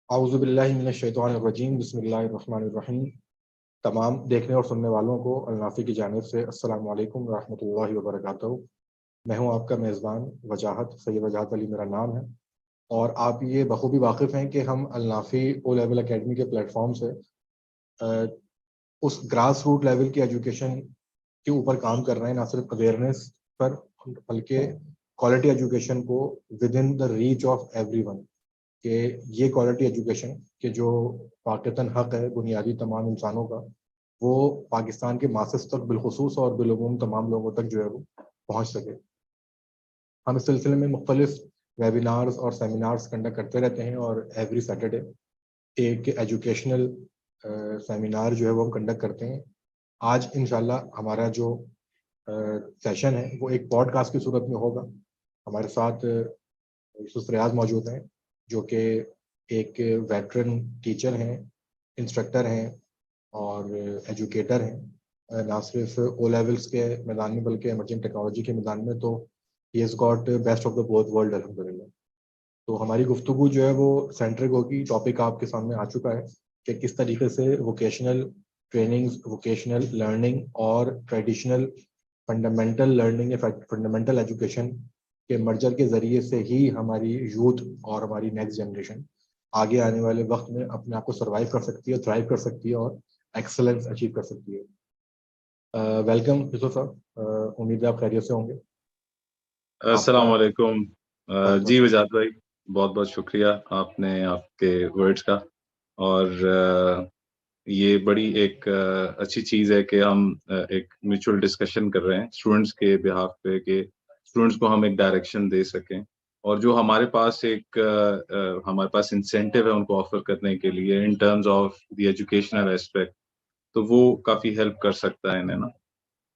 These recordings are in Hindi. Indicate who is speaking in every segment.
Speaker 1: आऊज़ुबिल्लाहि मिनश्शैतानिर्रजीम बिस्मिल्लाहिर्रहमानिर्रहीम। तमाम देखने और सुनने वालों को अलनाफ़ी की जानिब से अस्सलामु अलैकुम व रहमतुल्लाहि व बरकातहू। मैं हूं आपका मेज़बान वजाहत, सैयद वजाहत अली मेरा नाम है। और आप ये बखूबी वाकिफ़ हैं कि हम अलनाफ़ी ओ लेवल अकेडमी के प्लेटफॉर्म से अ, उस ग्रास रूट लेवल की एजुकेशन के ऊपर काम कर रहे हैं, ना सिर्फ अवेयरनेस पर बल्कि क्वालिटी एजुकेशन को with in the reach of everyone, कि ये क्वालिटी एजुकेशन के जो वाक़तन हक़ है बुनियादी तमाम इंसानों का, वो पाकिस्तान के मासेस तक बिलखुसूस और बिलुमूम तमाम लोगों तक जो है वो पहुँच सके। हम इस सिलसिले में मुख्तलिफ वेबिनार्स और सेमिनार्स कंडक्ट करते रहते हैं और एवरी सैटरडे एक एजुकेशनल सेमिनार जो है वो हम कंडक्ट करते हैं। आज इंशाल्लाह हमारा जो सेशन है वो एक पॉडकास्ट की सूरत में होगा। हमारे साथ यूसुफ रियाज मौजूद हैं, जो कि एक वेटरन टीचर हैं, इंस्ट्रक्टर हैं और एजुकेटर हैं, ना सिर्फ ओ लेवल्स के मैदान में बल्कि एमर्जिंग टेक्नोलॉजी के मैदान में। तो he has got best of the both world अल्हम्दुलिल्लाह। तो हमारी गुफ्तगू जो है वो सेंट्रिक होगी, टॉपिक आपके सामने आ चुका है कि किस तरीके से वोकेशनल ट्रेनिंग्स, वोकेशनल लर्निंग और ट्रेडिशनल फंडामेंटल लर्निंग या फंडामेंटल एजुकेशन के मर्जर के ज़रिए से ही हमारी यूथ और हमारी नेक्स्ट जनरेशन आगे आने वाले वक्त में अपने आप को सर्वाइव कर सकती है, थ्राइव कर सकती है और एक्सेलेंस अचीव कर सकती है। वेलकम यूसुफ साहब, उम्मीद है आप खैरियत से होंगे। आपका
Speaker 2: अस्सलाम वालेकुम।
Speaker 1: बहुत बहुत
Speaker 2: जी
Speaker 1: शुक्रिया।
Speaker 2: वजाद भाई, बहुत बहुत शुक्रिया आपने आपके वर्ड्स का। और ये बड़ी एक अच्छी चीज़ है कि हम एक म्यूचुअल डिस्कशन कर रहे हैं स्टूडेंट्स के बिहाफ पे, कि स्टूडेंट्स को हम एक डायरेक्शन दे सकें, और जो हमारे पास हमारे पास इंसेंटिव है उनको ऑफर करने के लिए in terms of the educational aspect, तो वो काफ़ी हेल्प कर सकता है इन्हें ना।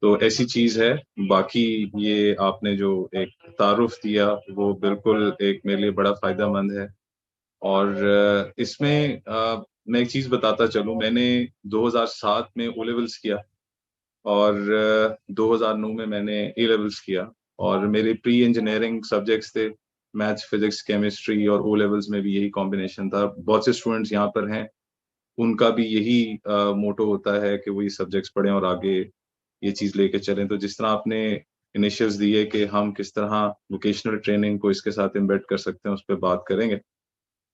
Speaker 2: तो ऐसी चीज़ है। बाकी ये आपने जो एक तारुफ दिया वो बिल्कुल एक मेरे लिए बड़ा फ़ायदेमंद है। और इसमें मैं एक चीज़ बताता चलूँ, मैंने 2007 में ओ लेवल्स किया और 2009 में मैंने ए लेवल्स किया, और मेरे प्री इंजीनियरिंग सब्जेक्ट्स थे मैथ्स, फिज़िक्स, केमिस्ट्री, और ओ लेवल्स में भी यही कॉम्बिनेशन था। बहुत से स्टूडेंट्स यहाँ पर हैं, उनका भी यही मोटो होता है कि वो ये सब्जेक्ट्स पढ़ें और आगे ये चीज़ लेके चलें। तो जिस तरह आपने इनिशियल्स दिए कि हम किस तरह वोकेशनल ट्रेनिंग को इसके साथ एम्बेड कर सकते हैं, उस पे बात करेंगे।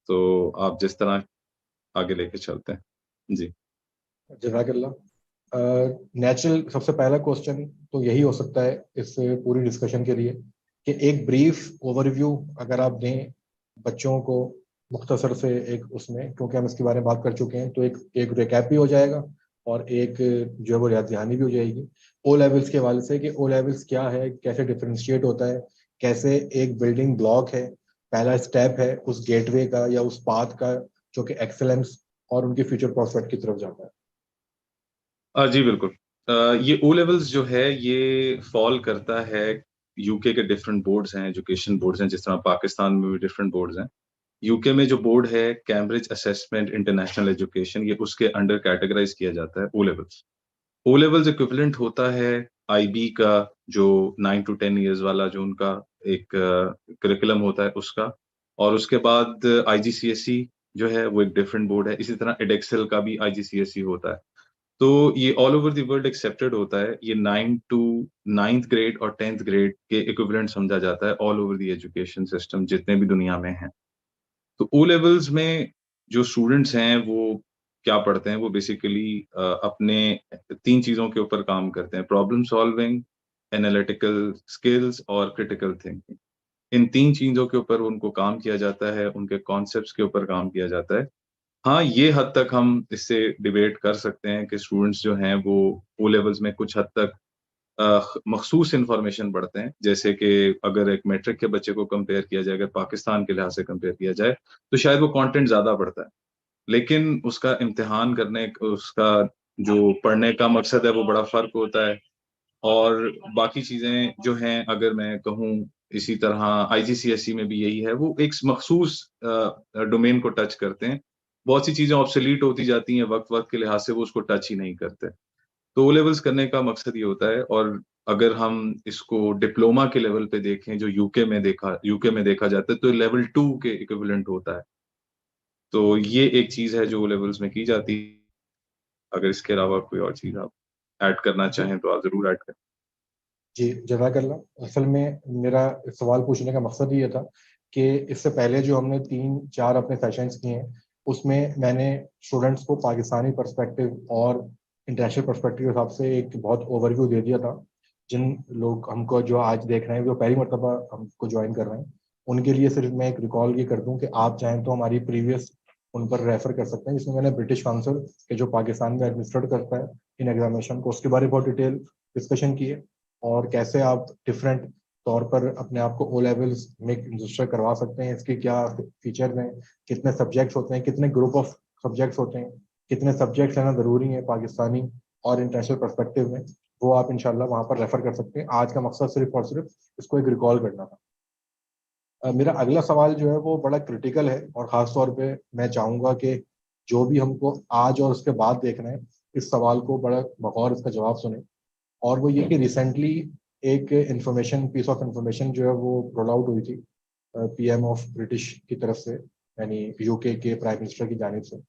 Speaker 2: तो आप जिस तरह आगे लेके चलते हैं। जी।
Speaker 1: जज़ाकल्लाह। नेचुरल सबसे पहला क्वेश्चन तो यही हो सकता है इस पूरी डिस्कशन के लिए कि एक ब्रीफ ओवरव्यू अगर आप दें बच्चों को, मुख्तसर से एक उसमें, क्योंकि हम इसके बारे में बात कर चुके हैं, तो एक एक रिकैप भी हो जाएगा और एक जो है वो याद दहानी भी हो जाएगी ओ लेवल्स के हवाले से कि ओ लेवल्स क्या है, कैसे डिफ्रेंशिएट होता है, कैसे एक बिल्डिंग ब्लॉक है, पहला स्टेप है उस गेटवे का या उस पाथ का जो कि एक्सेलेंस और उनके फ्यूचर प्रॉस्पेक्ट की तरफ जाता है।
Speaker 2: जी बिल्कुल। ये ओ लेवल्स जो है ये फॉल करता है, यूके के डिफरेंट बोर्ड्स हैं, एजुकेशन बोर्ड्स हैं, जिस तरह पाकिस्तान में भी डिफरेंट बोर्ड्स हैं। यूके में जो बोर्ड है कैम्ब्रिज असेसमेंट इंटरनेशनल एजुकेशन, ये उसके अंडर कैटेगराइज किया जाता है O levels. O levels equivalent होता है आईबी का, जो 9 टू 10 इयर्स वाला जो उनका एक करिकुलम होता है उसका। और उसके बाद आईजीसीएसई जो है वो एक डिफरेंट बोर्ड है। इसी तरह एडेक्सेल का भी आईजीसीएसई होता है। तो ये all over the world accepted होता है। ये 9 टू 9th ग्रेड और 10th ग्रेड के इक्विवेलेंट समझा जाता है all over the education system जितने भी दुनिया में हैं। तो ओ लेवल्स में जो स्टूडेंट्स हैं वो क्या पढ़ते हैं, वो बेसिकली अपने 3 चीज़ों के ऊपर काम करते हैं: प्रॉब्लम सॉल्विंग, एनालिटिकल स्किल्स और क्रिटिकल थिंकिंग। इन 3 चीज़ों के ऊपर उनको काम किया जाता है, उनके कॉन्सेप्ट्स के ऊपर काम किया जाता है। हाँ, ये हद तक हम इससे डिबेट कर सकते हैं कि स्टूडेंट्स जो हैं वो ओ लेवल्स में कुछ हद तक मखसूस इन्फॉर्मेशन पढ़ते हैं। जैसे कि अगर एक मैट्रिक के बच्चे को कंपेयर किया जाए, अगर पाकिस्तान के लिहाज से कंपेयर किया जाए, तो शायद वो कंटेंट ज़्यादा पढ़ता है। लेकिन उसका इम्तिहान करने उसका जो पढ़ने का मकसद है वो बड़ा फ़र्क होता है। और बाकी चीज़ें जो हैं, अगर मैं कहूँ इसी तरह आईजीसीएसई में भी यही है, वो एक मखसूस डोमेन को टच करते हैं। बहुत सी चीज़ें ऑब्सोलीट होती जाती हैं वक़्त-वक़्त के लिहाज से, वो उसको टच ही नहीं करते। तो ओ लेवल्स करने का मकसद ये होता है। और अगर हम इसको डिप्लोमा के लेवल पे देखें जो यूके में देखा जाता है, तो लेवल 2 के इक्विवेलेंट होता है। तो ये एक चीज़ है जो ओ लेवल्स में की जाती है। अगर इसके अलावा कोई और चीज़ आप ऐड करना चाहें तो आप ज़रूर ऐड करें।
Speaker 1: जी, जज़ाकल्लाह। असल में मेरा सवाल पूछने का मकसद ये था कि इससे पहले जो हमने 3-4 अपने सेशंस किए हैं, उसमें मैंने स्टूडेंट्स को पाकिस्तानी पर्सपेक्टिव और इंटरनेशनल पर्सपेक्टिव के हिसाब से एक बहुत ओवरव्यू दे दिया था। जिन लोग हमको जो आज देख रहे हैं, जो पहली मर्तबा हमको ज्वाइन कर रहे हैं, उनके लिए सिर्फ मैं एक रिकॉल ये कर दूं कि आप चाहें तो हमारी प्रीवियस उन पर रेफर कर सकते हैं, जिसमें मैंने ब्रिटिश काउंसिल के जो पाकिस्तान में एडमिनिस्ट्रेट करता है इन एग्जामिनेशन को, उसके बारे में बहुत डिटेल डिस्कशन की है, और कैसे आप डिफरेंट तौर पर अपने आप को ओ लेवल्स में रजिस्टर करवा सकते हैं, इसके क्या फीचर्स हैं, कितने सब्जेक्ट्स होते हैं, कितने ग्रुप ऑफ सब्जेक्ट्स होते हैं, कितने सब्जेक्ट्स लेना ज़रूरी है पाकिस्तानी और इंटरनेशनल पर्सपेक्टिव में, वो आप इंशाल्लाह वहाँ पर रेफर कर सकते हैं। आज का मकसद सिर्फ और सिर्फ इसको एक रिकॉल करना था। मेरा अगला सवाल जो है वो बड़ा क्रिटिकल है, और ख़ास तौर पे मैं चाहूँगा कि जो भी हमको आज और उसके बाद देखना है, इस सवाल को बड़ा बगौर इसका जवाब सुने। और वो ये कि रिसेंटली एक इंफॉर्मेशन, पीस ऑफ इंफॉर्मेशन जो है वो रोल आउट हुई थी पीएम ऑफ ब्रिटिश की तरफ से, यानी यूके के प्राइम मिनिस्टर की जानिब से।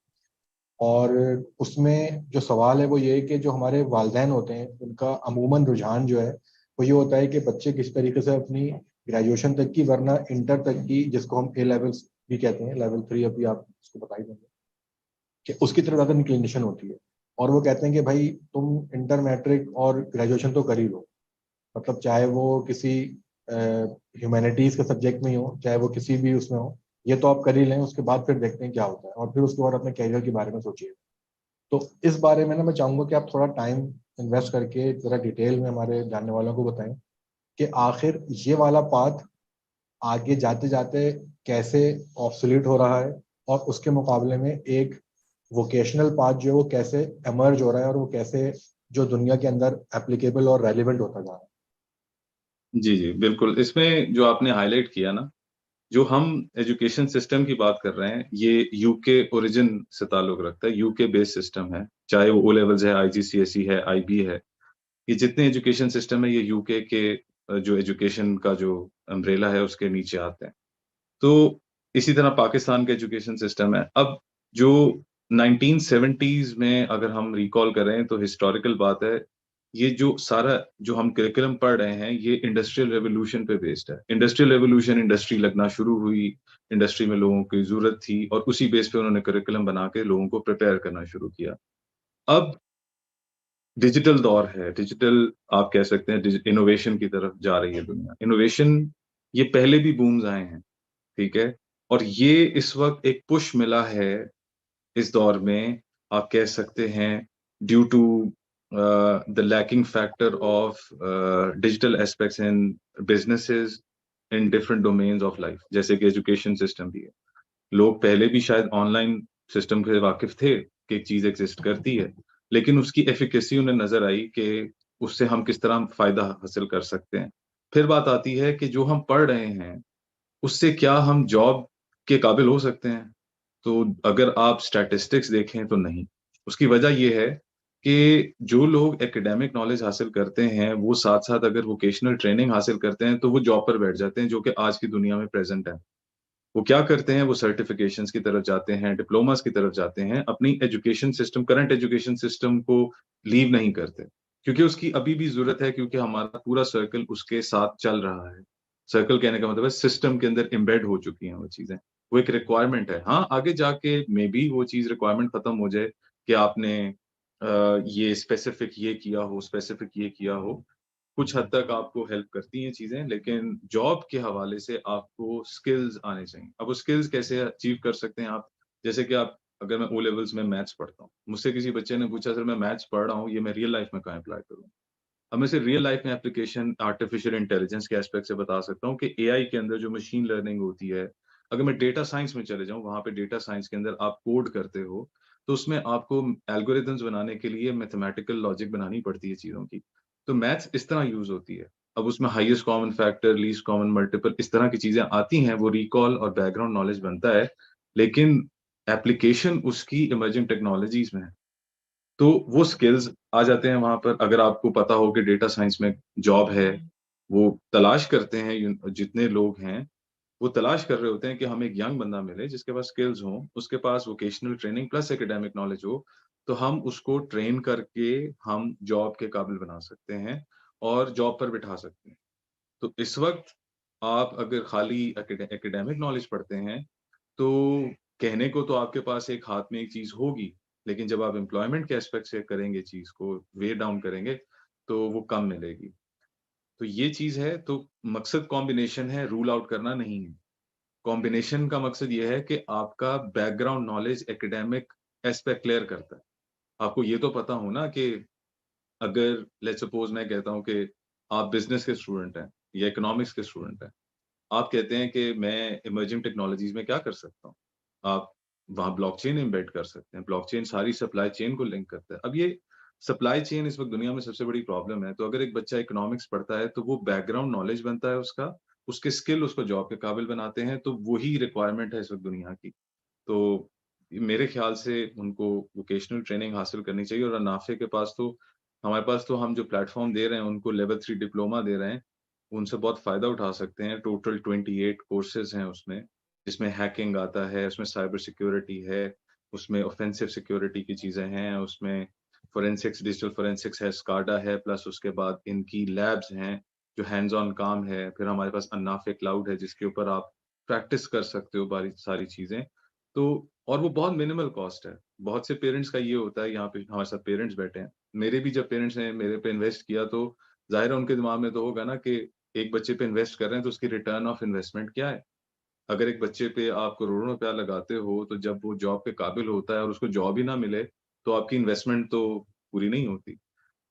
Speaker 1: और उसमें जो सवाल है वो ये है कि जो हमारे वालिदैन होते हैं, उनका अमूमन रुझान जो है वो ये होता है कि बच्चे किस तरीके से अपनी ग्रेजुएशन तक की, वरना इंटर तक की, जिसको हम ए लेवल्स भी कहते हैं, लेवल 3 अभी आप उसको बता ही देंगे, कि उसकी तरफ ज़्यादा इंक्लिनेशन होती है। और वो कहते हैं कि भाई तुम इंटर, मैट्रिक और ग्रेजुएशन तो कर ही लो, मतलब चाहे वो किसी ह्यूमैनिटीज़ के सब्जेक्ट में ही हो, चाहे वो किसी भी उसमें हो, ये तो आप कर ही लें, उसके बाद फिर देखते हैं क्या होता है, और फिर उसके बाद अपने कैरियर के बारे में सोचिए। तो इस बारे में ना मैं चाहूँगा कि आप थोड़ा टाइम इन्वेस्ट करके ज़रा डिटेल में हमारे जानने वालों को बताएं कि आखिर ये वाला पाथ आगे जाते जाते कैसे ऑब्सोलीट हो रहा है, और उसके मुकाबले में एक वोकेशनल पाथ जो है वो कैसे एमर्ज हो रहा है, और वो कैसे जो दुनिया के अंदर एप्लीकेबल और रेलिवेंट होता जा रहा है।
Speaker 2: जी, जी, बिल्कुल। इसमें जो आपने हाइलाइट किया ना, जो हम एजुकेशन सिस्टम की बात कर रहे हैं, ये यूके ओरिजिन से ताल्लुक रखता है, यूके बेस्ड सिस्टम है। चाहे वो ओ लेवल्स है, आईजीसीएसई है, आईबी है, ये जितने एजुकेशन सिस्टम है, ये यूके के जो एजुकेशन का जो अम्ब्रेला है, उसके नीचे आते हैं। तो इसी तरह पाकिस्तान का एजुकेशन सिस्टम है। अब जो 1970s में अगर हम रिकॉल करें तो हिस्टोरिकल बात है, ये जो सारा जो हम करिकुलम पढ़ रहे हैं, ये इंडस्ट्रियल रेवोल्यूशन पे बेस्ड है। इंडस्ट्रियल रेवोल्यूशन, इंडस्ट्री लगना शुरू हुई, इंडस्ट्री में लोगों की ज़रूरत थी और उसी बेस पे उन्होंने करिकुलम बना के लोगों को प्रिपेयर करना शुरू किया। अब डिजिटल दौर है, डिजिटल आप कह सकते हैं इनोवेशन की तरफ जा रही है दुनिया। इनोवेशन ये पहले भी बूम्स आए हैं। ठीक है? और ये इस वक़्त एक पुश मिला है इस दौर में, आप कह सकते हैं due to the lacking factor of digital aspects in businesses in different domains of life, जैसे कि एजुकेशन सिस्टम भी है। लोग पहले भी शायद ऑनलाइन सिस्टम से वाकिफ़ थे कि एक चीज़ एक्ज़िस्ट करती है, लेकिन उसकी एफ़िकेसी उन्हें नज़र आई कि उससे हम किस तरह फ़ायदा हासिल कर सकते हैं। फिर बात आती है कि जो हम पढ़ रहे हैं उससे क्या हम जॉब के काबिल हो सकते हैं? तो अगर आप स्टैटिस्टिक्स देखें तो नहीं। उसकी वजह ये है कि जो लोग एकेडमिक नॉलेज हासिल करते हैं, वो साथ-साथ अगर वोकेशनल ट्रेनिंग हासिल करते हैं, तो वो जॉब पर बैठ जाते हैं, जो कि आज की दुनिया में प्रेज़ेंट है। वो क्या करते हैं, वो सर्टिफ़िकेशंस की तरफ जाते हैं, डिप्लोमास की तरफ जाते हैं, अपनी education system, current education system को लीव नहीं करते। क्योंकि उसकी अभी भी ज़रूरत है, क्योंकि हमारा पूरा सर्कल उसके साथ चल रहा है। सर्कल कहने का मतलब है सिस्टम के अंदर एम्बेड हो चुकी हैं वो चीज़ें। वो एक रिक्वायरमेंट है। हाँ, आगे जाके मेबी वो चीज़ रिक्वायरमेंट खत्म हो जाए कि आपने ये स्पेसिफिक ये किया हो, स्पेसिफिक ये किया हो। कुछ हद तक आपको हेल्प करती हैं चीज़ें, लेकिन जॉब के हवाले से आपको स्किल्स आने चाहिए। अब वो स्किल्स कैसे अचीव कर सकते हैं आप? जैसे कि आप, अगर मैं ओ लेवल्स में मैथ्स पढ़ता हूँ, मुझसे किसी बच्चे ने पूछा, सर मैं मैथ्स पढ़ रहा हूँ, ये मैं रियल लाइफ में कहाँ अप्लाई करूँ? अब मैं सिर्फ रियल लाइफ में एप्लीकेशन आर्टिफिशियल इंटेलिजेंस के एस्पेक्ट से बता सकता हूँ कि एआई के अंदर जो मशीन लर्निंग होती है, अगर मैं डेटा साइंस में चले जाऊँ, वहाँ पे डेटा साइंस के अंदर आप कोड करते हो, तो उसमें आपको एल्गोरिदम्स बनाने के लिए मैथमेटिकल लॉजिक बनानी पड़ती है चीज़ों की। तो मैथ्स इस तरह यूज़ होती है। अब उसमें highest common factor, least common multiple, इस तरह की चीज़ें आती हैं, वो रिकॉल और बैकग्राउंड नॉलेज बनता है, लेकिन एप्लीकेशन उसकी इमर्जिंग टेक्नोलॉजीज़ में है। तो वो स्किल्स आ जाते हैं वहाँ पर। अगर आपको पता हो कि डेटा साइंस में जॉब है, वो तलाश करते हैं जितने लोग हैं, वो तलाश कर रहे होते हैं कि हमें एक यंग बंदा मिले जिसके पास स्किल्स हों, उसके पास vocational training plus academic knowledge हो, तो हम उसको ट्रेन करके हम जॉब के काबिल बना सकते हैं और जॉब पर बिठा सकते हैं। तो इस वक़्त आप अगर खाली एकेडमिक नॉलेज पढ़ते हैं, तो कहने को तो आपके पास एक हाथ में एक चीज़ होगी, लेकिन जब आप एम्प्लॉयमेंट के एस्पेक्ट से करेंगे चीज़ को, वेट डाउन करेंगे, तो वो कम मिलेगी। तो ये चीज़ है, तो मकसद कॉम्बिनेशन है, रूल आउट करना नहीं है। कॉम्बिनेशन का मकसद ये है कि आपका background knowledge academic aspect clear करता है। आपको ये तो पता हो ना कि अगर लेट्स सपोज़ मैं कहता हूँ कि आप बिज़नेस के स्टूडेंट हैं या इकोनॉमिक्स के स्टूडेंट हैं। आप कहते हैं कि मैं इमर्जिंग टेक्नोलॉजीज़ में क्या कर सकता हूँ? आप वहाँ ब्लॉकचेन एम्बेड कर सकते हैं। ब्लॉकचेन सारी सप्लाई चेन को लिंक करता है। अब ये सप्लाई चेन इस वक़्त दुनिया में सबसे बड़ी प्रॉब्लम है। तो अगर एक बच्चा इकोनॉमिक्स पढ़ता है, तो वो बैकग्राउंड नॉलेज बनता है उसका, उसके स्किल उसको जॉब के काबिल बनाते हैं, तो वही रिक्वायरमेंट है इस वक़्त दुनिया की। तो मेरे ख़्याल से उनको वोकेशनल ट्रेनिंग हासिल करनी चाहिए और नाफ़े के पास तो हमारे पास तो हम जो प्लेटफ़ॉर्म दे रहे हैं, उनको लेवल 3 डिप्लोमा दे रहे हैं। उनसे बहुत फ़ायदा उठा सकते हैं। टोटल 28 कोर्सेज़ हैं उसमें, जिसमें हैकिंग आता है, उसमें साइबर सिक्योरिटी है, उसमें ऑफ़ेंसिव सिक्योरिटी की चीज़ें हैं, उसमें फोरेंसिक्स, डिजिटल फोरेंसिक्स है, स्काडा है, प्लस उसके बाद इनकी लैब्स हैं, जो हैंड्स ऑन काम है। फिर हमारे पास अन्नाफे क्लाउड है, जिसके ऊपर आप प्रैक्टिस कर सकते हो बारी सारी चीज़ें। तो और वो बहुत मिनिमल कॉस्ट है। बहुत से पेरेंट्स का ये होता है, यहाँ पे हमारे साथ पेरेंट्स बैठे हैं। मेरे भी जब पेरेंट्स ने मेरे पे इन्वेस्ट किया, तो ज़ाहिर है उनके दिमाग में तो होगा ना कि एक बच्चे पे इन्वेस्ट कर रहे हैं, तो उसकी रिटर्न ऑफ इन्वेस्टमेंट क्या है? अगर एक बच्चे पे आप करोड़ों रुपया लगाते हो, तो जब वो जॉब के काबिल होता है और उसको जॉब ही ना मिले, तो आपकी इन्वेस्टमेंट तो पूरी नहीं होती।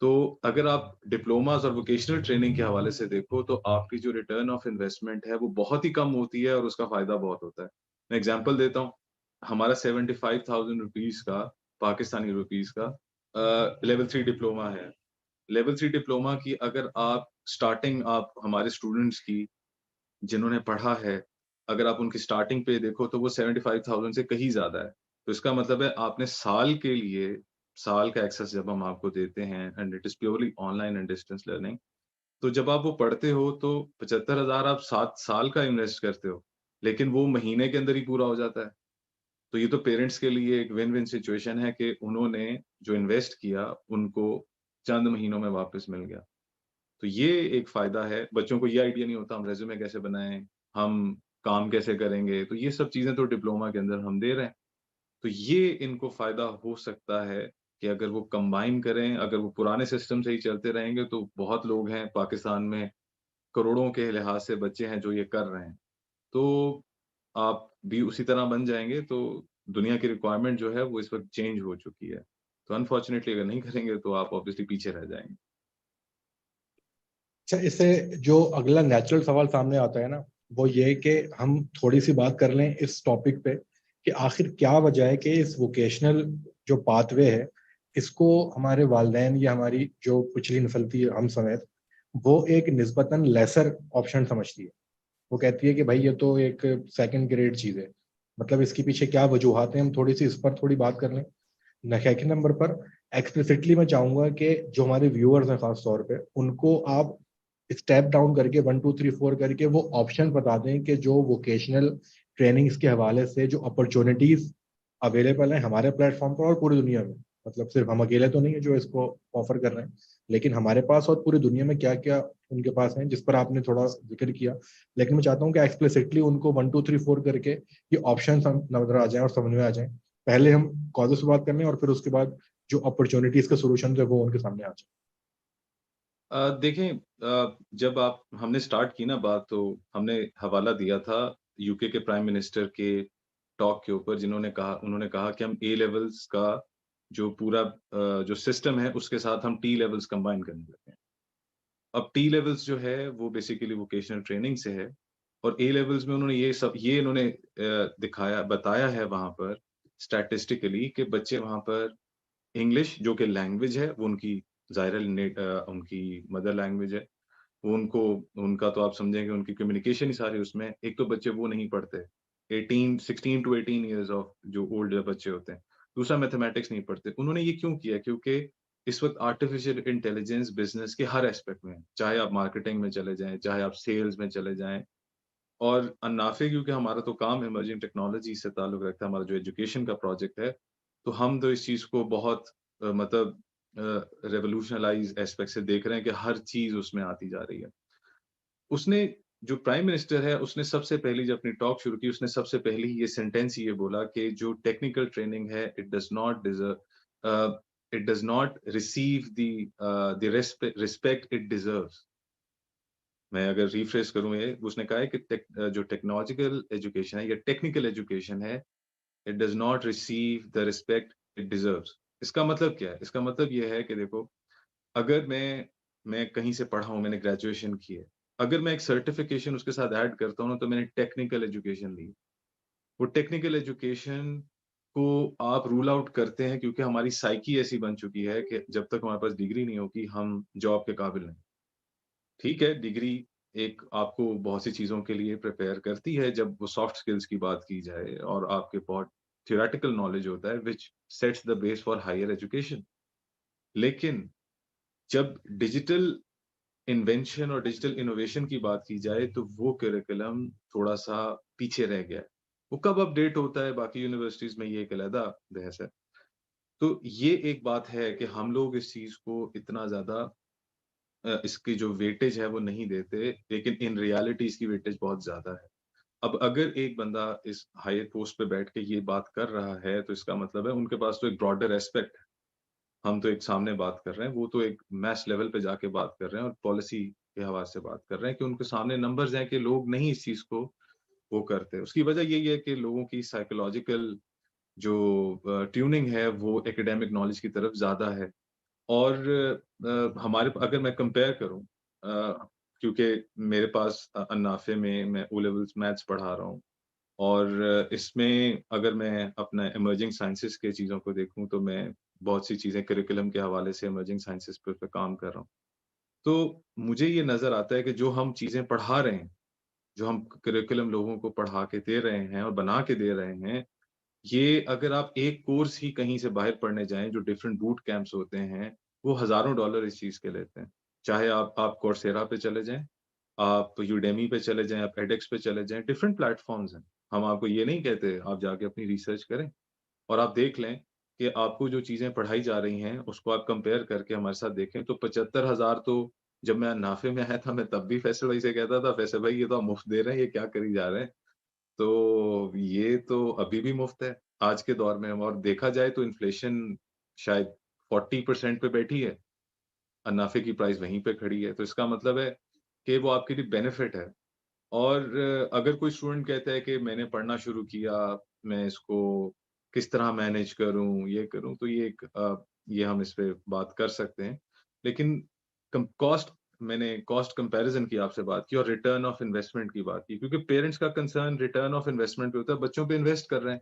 Speaker 2: तो अगर आप डिप्लोमाज़ और वोकेशनल ट्रेनिंग के हवाले से देखो, तो आपकी जो रिटर्न ऑफ इन्वेस्टमेंट है, वो बहुत ही कम होती है और उसका फ़ायदा बहुत होता है। मैं एग्ज़ाम्पल देता हूँ, हमारा 75,000 रुपीज़ का, पाकिस्तानी रुपीज़ का लेवल 3 डिप्लोमा है। लेवल 3 डिप्लोमा की अगर आप स्टार्टिंग आप हमारे स्टूडेंट्स की जिन्होंने पढ़ा है, अगर आप उनकी स्टार्टिंग पे देखो तो वो 75,000 से कहीं ज़्यादा है। तो इसका मतलब है आपने साल के लिए साल का एक्सेस जब हम आपको देते हैं and it is purely online and distance learning, तो जब आप वो पढ़ते हो तो 75,000 आप 7 साल का इन्वेस्ट करते हो, लेकिन वो महीने के अंदर ही पूरा हो जाता है। तो ये तो पेरेंट्स के लिए एक विन-विन सिचुएशन है कि उन्होंने जो इन्वेस्ट किया, उनको चंद महीनों में वापस मिल गया। तो ये एक फ़ायदा है, बच्चों को ये आइडिया नहीं होता हम रेज़्यूमे कैसे बनाएँ, हम काम कैसे करेंगे, तो ये सब चीज़ें तो डिप्लोमा के अंदर हम दे रहे हैं। तो ये इनको फ़ायदा हो सकता है कि अगर वो कंबाइन करें, अगर वो पुराने सिस्टम से ही चलते रहेंगे तो बहुत लोग हैं पाकिस्तान में, करोड़ों के लिहाज़ से बच्चे हैं जो ये कर रहे हैं। तो आप भी उसी तरह बन जाएँगे तो दुनिया की रिक्वायरमेंट जो है वो इस वक़्त चेंज हो चुकी है। तो अनफॉर्चुनेटली अगर नहीं करेंगे तो आप ऑब्वियसली पीछे रह जाएँगे।
Speaker 1: अच्छा, इससे जो अगला नेचुरल सवाल सामने आता है ना, वो ये है कि हम थोड़ी सी बात कर लें इस टॉपिक पे कि आखिर क्या वजह है कि इस वोकेशनल जो पाथवे है, इसको हमारे वालिदैन या हमारी जो पिछली नस्ल थी हम समेत, वो एक निस्बतन लेसर ऑप्शन समझती है। वो कहती है कि भाई ये तो एक सेकंड ग्रेड चीज़ है। मतलब इसके पीछे क्या वजूहत हैं, हम थोड़ी सी इस पर थोड़ी बात कर लें। सेकंड नंबर पर एक्सप्लिसिटली मैं चाहूंगा कि जो हमारे व्यूअर्स हैं खास तौर पे, उनको आप स्टेप डाउन करके 1 2 3 4 करके वो ऑप्शन बता दें कि जो वोकेशनल ट्रेनिंग्स के हवाले से जो अपॉर्चुनिटीज अवेलेबल हैं हमारे प्लेटफॉर्म पर और पूरी दुनिया में। मतलब सिर्फ हम अकेले तो नहीं है जो इसको ऑफर कर रहे हैं, लेकिन हमारे पास और पूरी दुनिया में क्या क्या उनके पास है, जिस पर आपने थोड़ा जिक्र किया। लेकिन मैं चाहता हूँ कि एक्सप्लिसिटली उनको 1 2 3 4 करके ये ऑप्शन नजर आ जाए और समझ में आ जाए। पहले हम कॉजेज से बात कर लें और फिर उसके बाद जो अपॉर्चुनिटीज का सोल्यूशन है वो उनके सामने आ जाए।
Speaker 2: देखें, जब आप हमने स्टार्ट की ना बात, तो हमने हवाला दिया था यूके के प्राइम मिनिस्टर के टॉक के ऊपर, जिन्होंने कहा उन्होंने कहा कि हम ए लेवल्स का जो पूरा जो सिस्टम है उसके साथ हम टी लेवल्स कंबाइन करने लगे हैं। अब टी लेवल्स जो है वो बेसिकली वोकेशनल ट्रेनिंग से है और ए लेवल्स में उन्होंने ये इन्होंने दिखाया बताया है वहाँ पर स्टैटिस्टिकली कि बच्चे वहाँ पर इंग्लिश जो कि लैंग्वेज है वो उनकी उनकी मदर लैंग्वेज है। वो उनको उनका तो आप समझें कि उनकी कम्युनिकेशन ही सारी उसमें है। एक तो बच्चे वो नहीं पढ़ते। 18 16 टू 18 इयर्स ऑफ जो ओल्ड बच्चे होते हैं। दूसरा मैथमेटिक्स नहीं पढ़ते। उन्होंने ये क्यों किया? क्योंकि इस वक़्त आर्टिफ़िशियल इंटेलिजेंस बिज़नेस के हर एस्पेक्ट में है। चाहे आप मार्केटिंग में चले जाएँ, चाहे आप सेल्स में चले जाएँ, और अन्नाफे क्योंकि हमारा तो काम इमर्जिंग टेक्नोलॉजी से ताल्लुक रखता है, हमारा जो एजुकेशन का प्रोजेक्ट है, तो हम तो इस चीज़ को बहुत मतलब रेवोल्यूशनलाइज़ एस्पेक्ट से देख रहे हैं कि हर चीज़ उसमें आती जा रही है। उसने जो प्राइम मिनिस्टर है, उसने सबसे पहली जब अपनी टॉक शुरू की, उसने सबसे पहले ही ये सेंटेंस ये बोला कि जो टेक्निकल ट्रेनिंग है, it does not receive the respect it deserves. मैं अगर रिफ्रेश करूँ ये, उसने कहा है कि जो टेक्नोलॉजिकल एजुकेशन है या टेक्निकल एजुकेशन है, it does not receive the respect it deserves. इसका मतलब क्या है? इसका मतलब ये है कि देखो, अगर मैं कहीं से पढ़ा हूँ, मैंने ग्रेजुएशन की है, अगर मैं एक सर्टिफ़िकेशन उसके साथ ऐड करता हूँ ना, तो मैंने टेक्निकल एजुकेशन ली है। वो टेक्निकल एजुकेशन को आप रूल आउट करते हैं क्योंकि हमारी साइकी ऐसी बन चुकी है कि जब तक हमारे पास डिग्री नहीं होगी, हम जॉब के काबिल नहीं। ठीक है, डिग्री एक आपको बहुत सी चीज़ों के लिए प्रिपेयर करती है जब वो सॉफ्ट स्किल्स की बात की जाए और आपके बहुत थ्योरेटिकल नॉलेज होता है which sets the base for higher education. लेकिन जब डिजिटल इन्वेंशन और डिजिटल इनोवेशन की बात की जाए तो वो करिकुलम थोड़ा-सा पीछे रह गया है। वो कब अपडेट होता है बाकी यूनिवर्सिटीज़ में ये एक अलहदा बहस है। तो ये एक बात है कि हम लोग इस चीज़ को इतना ज़्यादा इसकी जो वेटेज है वो नहीं देते, लेकिन इन रियलिटी इसकी वेटेज बहुत ज़्यादा है। अब अगर एक बंदा इस हायर पोस्ट पे बैठ के ये बात कर रहा है, तो इसका मतलब है उनके पास तो एक ब्रॉडर एस्पेक्ट है। हम तो एक सामने बात कर रहे हैं, वो तो एक मैस लेवल पे जाके बात कर रहे हैं और पॉलिसी के हवाले से बात कर रहे हैं कि उनके सामने नंबर्स हैं कि लोग नहीं इस चीज़ को वो करते। उसकी वजह यही है कि लोगों की साइकोलॉजिकल जो ट्यूनिंग है वो एकेडमिक नॉलेज की तरफ ज़्यादा है। और हमारे अगर मैं कंपेयर करूँ क्योंकि मेरे पास अन्नाफे में मैं ओ लेवल्स मैथ्स पढ़ा रहा हूँ और इसमें अगर मैं अपना इमर्जिंग साइंसेज़ के चीज़ों को देखूँ तो मैं बहुत सी चीज़ें करिकुलम के हवाले से इमर्जिंग साइंसेज़ पे काम कर रहा हूँ। तो मुझे ये नज़र आता है कि जो हम चीज़ें पढ़ा रहे हैं, जो हम करिकुलम लोगों को पढ़ा के दे रहे हैं और बना के दे रहे हैं, ये अगर आप एक कोर्स ही कहीं से बाहर पढ़ने जाएँ, जो डिफरेंट बूट कैंप्स होते हैं, वो हज़ारों डॉलर इस चीज़ के लेते हैं। चाहे आप coursera पे चले जाएँ, आप यूडेमी पे चले जाएँ, आप edX पे चले जाएँ, डिफरेंट प्लेटफ़ॉर्म्स हैं। हम आपको ये नहीं कहते, आप जाके अपनी रिसर्च करें और आप देख लें कि आपको जो चीज़ें पढ़ाई जा रही हैं, उसको आप कंपेयर करके हमारे साथ देखें, तो 75,000 तो जब मैं नाफ़े में आया था, मैं तब भी फैसल भाई से कहता था, "फैसल भाई, ये तो आप मुफ़्त दे रहे हैं, ये क्या करी जा रहे हैं?" तो ये तो अभी भी मुफ़्त है, आज के दौर में और देखा जाए तो इन्फ्लेशन शायद 40% पे बैठी है, अन्नाफे की प्राइस वहीं पे खड़ी है, तो इसका मतलब है कि वो आपके लिए बेनिफिट है। और अगर कोई स्टूडेंट कहता है कि मैंने पढ़ना शुरू किया, मैं इसको किस तरह मैनेज करूँ, ये करूँ, तो ये एक ये हम इस पे बात कर सकते हैं। लेकिन मैंने कॉस्ट कंपैरिज़न की आपसे बात की और रिटर्न ऑफ इन्वेस्टमेंट की बात की, क्योंकि पेरेंट्स का कंसर्न रिटर्न ऑफ इन्वेस्टमेंट पे होता है, बच्चों पे इन्वेस्ट कर रहे हैं।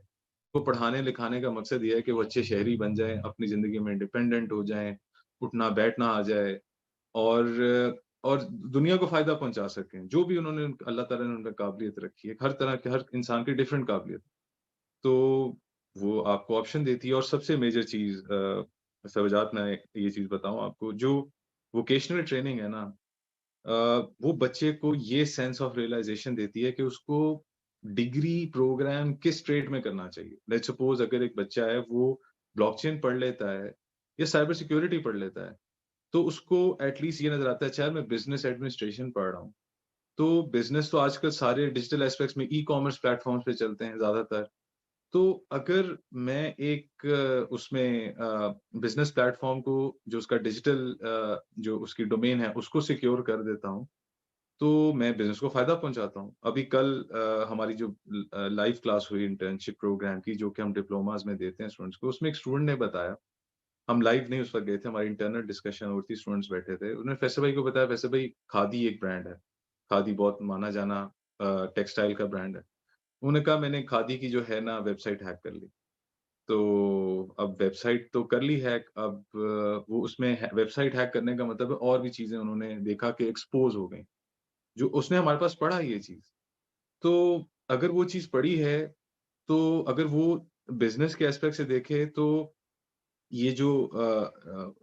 Speaker 2: वो पढ़ाने-लिखाने का मकसद ये है कि वो अच्छे शहरी बन जाएँ, अपनी ज़िंदगी में इंडिपेंडेंट हो जाएँ, उठना-बैठना आ जाए और दुनिया को फ़ायदा पहुँचा सकें। जो भी उन्होंने अल्लाह ताला ने उन पे काबिलियत रखी है, हर तरह के हर इंसान की डिफरेंट काबिलियत। तो वो आपको ऑप्शन देती है और सबसे मेजर चीज़ सवजात मैं ये चीज़ बताऊँ आपको, जो वोकेशनल ट्रेनिंग है ना, अ, वो बच्चे को ये सेंस ऑफ रियलाइज़ेशन देती है कि उसको डिग्री प्रोग्राम किस ट्रेड में करना चाहिए। लेट्स सपोज़ अगर एक बच्चा है वो ब्लॉकचेन पढ़ लेता है या साइबर सिक्योरिटी पढ़ लेता है, तो उसको एट लीस्ट ये नज़र आता है, अच्छा यार मैं बिज़नेस एडमिनिस्ट्रेशन पढ़ रहा हूँ। तो बिज़नेस तो आजकल सारे डिजिटल एस्पेक्ट्स में ई-कॉमर्स प्लेटफ़ॉर्म्स पे चलते हैं ज़्यादातर। तो अगर मैं एक उसमें बिज़नेस प्लेटफ़ॉर्म को जो उसका डिजिटल जो उसकी डोमेन है उसको सिक्योर कर देता हूँ, तो मैं बिज़नेस को फ़ायदा पहुँचाता हूँ। अभी कल हमारी जो लाइव क्लास हुई इंटर्नशिप प्रोग्राम की, जो कि हम डिप्लोमाज़ में देते हैं स्टूडेंट्स को, उसमें एक स्टूडेंट ने बताया, हम लाइव नहीं उस वक़्त गए थे, हमारी इंटरनल डिस्कशन हो रही थी, स्टूडेंट्स बैठे थे। उन्होंने फैसल भाई को बताया, "फैसल भाई, खादी एक ब्रांड है। खादी बहुत माना-जाना टेक्सटाइल का ब्रांड है।" उन्होंने कहा, "मैंने खादी की जो है ना वेबसाइट हैक कर ली।" तो अब वेबसाइट तो कर ली हैक, अब वो उसमें वेबसाइट हैक करने का मतलब है और भी चीज़ें उन्होंने देखा कि एक्सपोज़ हो गई, जो उसने हमारे पास पढ़ा ये चीज़। तो अगर वो चीज़ पढ़ी है, तो अगर वो बिज़नेस के एस्पेक्ट से देखे तो ये जो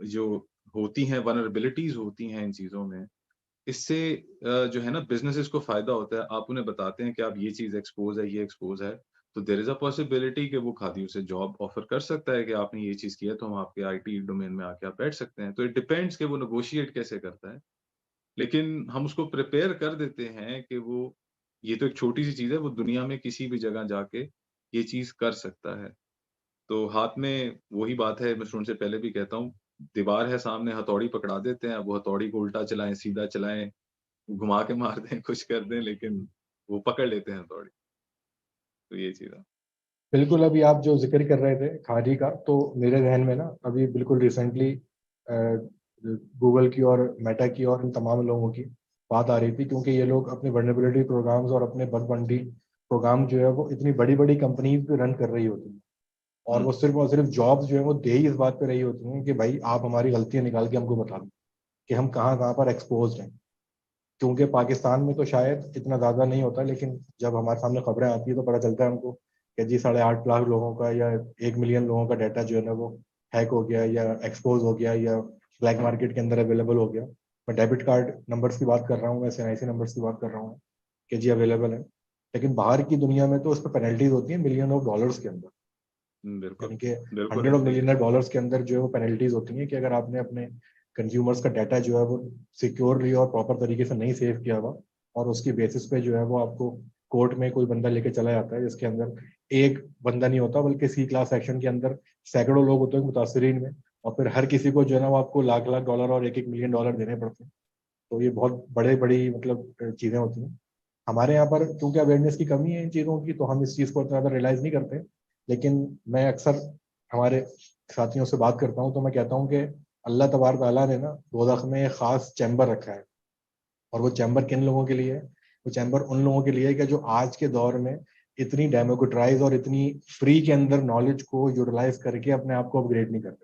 Speaker 2: जो होती हैं वल्नरेबिलिटीज़ होती हैं इन चीज़ों में, इससे जो है ना बिज़नेसेस को फ़ायदा होता है। आप उन्हें बताते हैं कि आप ये चीज़ एक्सपोज़ है, ये एक्सपोज़ है, तो देयर इज़ अ पॉसिबिलिटी कि वो खादियों से जॉब ऑफ़र कर सकता है कि आपने ये चीज़ किया तो हम आपके आईटी डोमेन में आके आप बैठ सकते हैं। तो इट डिपेंड्स कि वो नेगोशिएट कैसे करता है। लेकिन हम उसको प्रिपेयर कर देते हैं कि वो ये तो एक छोटी-सी चीज़ है, वो दुनिया में किसी भी जगह जाके ये चीज़ कर सकता है। तो हाथ में वही बात है, मैं स्टूडेंट से पहले भी कहता हूँ, दीवार है सामने, हथौड़ी पकड़ा देते हैं, अब वो हथौड़ी को उल्टा चलाएँ, सीधा चलाएँ, घुमा के मार दें, कुछ कर दें, लेकिन वो पकड़ लेते हैं हथौड़ी। तो ये चीज़ है।
Speaker 1: बिल्कुल, अभी आप जो ज़िक्र कर रहे थे खादी का, तो मेरे ज़हन में ना अभी बिल्कुल रिसेंटली गूगल की और मेटा की और इन तमाम लोगों की बात आ रही थी, क्योंकि ये लोग अपने वल्नरेबिलिटी प्रोग्राम्स और अपने बग बंटी प्रोग्राम जो है वो इतनी बड़ी-बड़ी कंपनीज़ पे रन कर रही होती हैं। और
Speaker 2: हुँ,
Speaker 1: वो सिर्फ़ और सिर्फ़ जॉब्स जो है वो दे ही इस बात पे रही होती हैं कि भाई आप हमारी गलतियाँ निकाल के हमको बता दो, कि हम कहाँ-कहाँ पर एक्सपोज़्ड हैं। क्योंकि पाकिस्तान में तो शायद इतना ज़्यादा नहीं होता, लेकिन जब हमारे सामने खबरें आती है तो पता चलता है हमको कि जी 8.5 लाख लोगों का या 1 मिलियन लोगों का डाटा जो है ना वो हैक हो गया या एक्सपोज हो गया या ब्लैक मार्केट के अंदर अवेलेबल हो गया। मैं डेबिट कार्ड नंबर्स की बात कर रहा हूँ, मैं एनआईसी नंबर्स की बात कर रहा हूँ कि जी अवेलेबल है। लेकिन बाहर की दुनिया में तो उस पर पेनल्टीज होती हैं मिलियन ऑफ डॉलर्स के अंदर,
Speaker 2: बिल्कुल।
Speaker 1: यानी कि
Speaker 2: बिल्कुल
Speaker 1: 100 ऑफ
Speaker 2: ऐसे ही है।
Speaker 1: मिलियन डॉलर्स के अंदर जो है वो पेनल्टीज होती हैं कि अगर आपने अपने कंज्यूमर्स का डाटा जो है वो सिक्योरली और प्रॉपर तरीके से नहीं सेव किया हुआ, और उसकी बेसिस पे जो है वो आपको कोर्ट में कोई बंदा लेके चला जाता है जिसके अंदर एक बंदा नहीं होता बल्कि सी क्लास सेक्शन के अंदर सैकड़ों लोग होते हैं मुतासरीन में, और फिर हर किसी को जो है ना वो आपको लाख लाख डॉलर और एक एक मिलियन डॉलर देने पड़ते हैं। तो ये बहुत बड़े बड़ी मतलब चीज़ें होती हैं। हमारे यहाँ पर क्योंकि अवेयरनेस की कमी है इन चीज़ों की, तो हम इस चीज़ को इतना ज़्यादा रियलाइज़ नहीं करते। लेकिन मैं अक्सर हमारे साथियों से बात करता हूँ तो मैं कहता हूँ कि अल्लाह तबार ताला ने ना दोज़ख में एक ख़ास चैम्बर रखा है। और वो चैम्बर किन लोगों के लिए है? वो चैम्बर उन लोगों के लिए है कि जो आज के दौर में इतनी डेमोक्रेटाइज और इतनी फ्री के अंदर नॉलेज को यूटिलाइज करके अपने आप को अपग्रेड नहीं करते।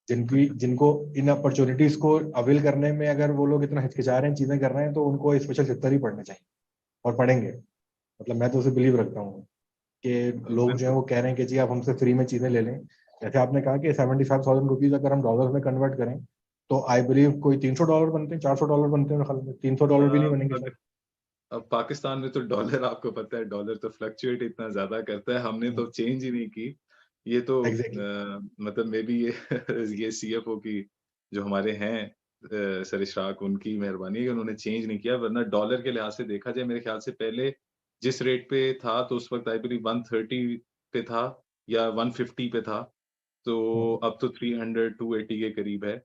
Speaker 1: जिनको इन अपॉर्चुनिटीज को अवेल करने में अगर वो लोग इतना हिचकिचा रहे हैं, चीजें कर रहे हैं, तो उनको स्पेशल चित्तर ही पढ़ने चाहिए और पढ़ेंगे। मतलब मैं तो उसे बिलीव रखता हूँ कि लोग जो है
Speaker 2: बिल्कुल।
Speaker 1: वो कह रहे हैं कि जी आप हमसे फ्री में चीजें ले लें। जैसे आपने कहा कि 75,000 रुपीज अगर हम डॉलर में कन्वर्ट करें तो आई बिलीव कोई $300 बनते हैं, $400 बनते हैं, मेरे ख्याल में $300 भी नहीं बनेंगे
Speaker 2: अगर
Speaker 1: शायद।
Speaker 2: अब पाकिस्तान में तो डॉलर आपको पता है, डॉलर तो फ्लक्चुएट इतना ज़्यादा करता है, हमने तो चेंज ही नहीं की। ये तो
Speaker 1: एग्जैक्टली।
Speaker 2: मतलब मे बी ये ये सीएफओ की जो हमारे हैं सर इशराक, उनकी मेहरबानी है कि उन्होंने चेंज नहीं किया, वरना डॉलर के लिहाज से देखा जाए मेरे ख्याल से पहले जिस रेट पे था तो उस वक़्त आई बिलीव 130 पे था या 150 पे था। तो अब तो 300 280 के करीब है।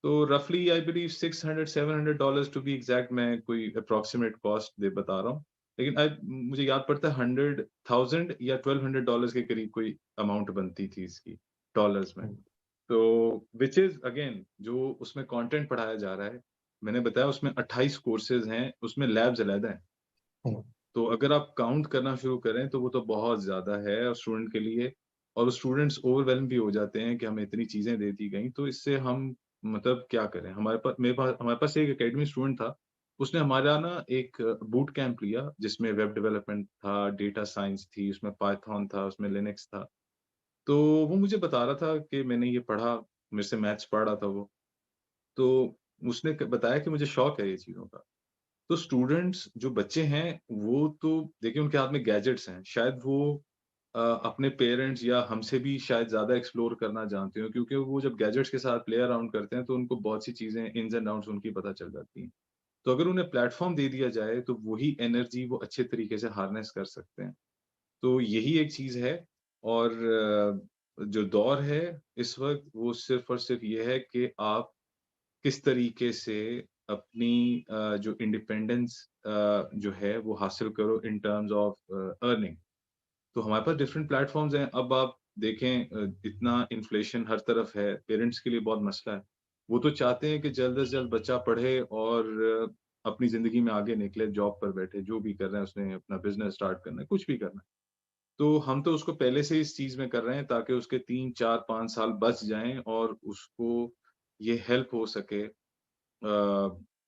Speaker 2: तो रफली I believe 600 $700 to be exact, मैं कोई अप्रॉक्सिमेट कॉस्ट दे बता रहा हूँ। लेकिन मुझे याद पड़ता है 100,000 या $1200 के करीब कोई अमाउंट बनती थी इसकी, डॉलर्स में। तो व्हिच इज़ अगेन जो उसमें कंटेंट पढ़ाया जा रहा है, मैंने बताया उसमें 28 कोर्सेज़ हैं, उसमें लैब्स अलग हैं। तो अगर आप काउंट करना शुरू करें तो वो तो बहुत ज़्यादा है और स्टूडेंट के लिए, और स्टूडेंट्स ओवरवेल्म भी हो जाते हैं कि हमें इतनी चीज़ें दे दी गई, तो इससे हम मतलब क्या करें? हमारे पास एक एकेडमी स्टूडेंट था, उसने हमारा ना एक बूट कैंप लिया जिसमें वेब डेवलपमेंट था, डेटा साइंस थी, उसमें पाइथन था, उसमें लिनक्स था। तो वो मुझे बता रहा था कि मैंने ये पढ़ा, मेरे से मैथ्स पढ़ रहा था वो। तो उसने क बताया कि मुझे शौक है ये चीज़ों का। तो स्टूडेंट्स जो बच्चे हैं, वो तो देखिए उनके हाथ में गैजेट्स हैं। शायद वो अपने पेरेंट्स या हमसे भी शायद ज़्यादा एक्सप्लोर करना जानते हो, क्योंकि वो जब गैजेट्स के साथ प्ले अराउंड करते हैं, तो उनको बहुत सी चीज़ें इन्स एंड आउट्स उनकी पता चल जाती हैं। तो अगर उन्हें प्लेटफ़ॉर्म दे दिया जाए, तो वही एनर्जी वो अच्छे तरीके से हार्नेस कर सकते हैं। तो यही एक चीज़ है, और जो दौर है इस वक़्त, वो सिर्फ़ और सिर्फ़ ये है कि आप किस तरीके से अपनी जो इंडिपेंडेंस जो है वो हासिल करो इन टर्म्स ऑफ अर्निंग। तो हमारे पास डिफरेंट प्लेटफ़ॉर्म्स हैं। अब आप देखें इतना इन्फ्लेशन हर तरफ है, पेरेंट्स के लिए बहुत मसला है। वो तो चाहते हैं कि जल्द से जल्द बच्चा पढ़े और अपनी ज़िंदगी में आगे निकले, जॉब पर बैठे, जो भी कर रहा है उसने अपना बिज़नेस स्टार्ट करना है, कुछ भी करना है। तो हम तो उसको पहले से इस चीज़ में कर रहे हैं ताकि उसके 3, 4, 5 साल बच जाएँ और उसको ये हेल्प हो सके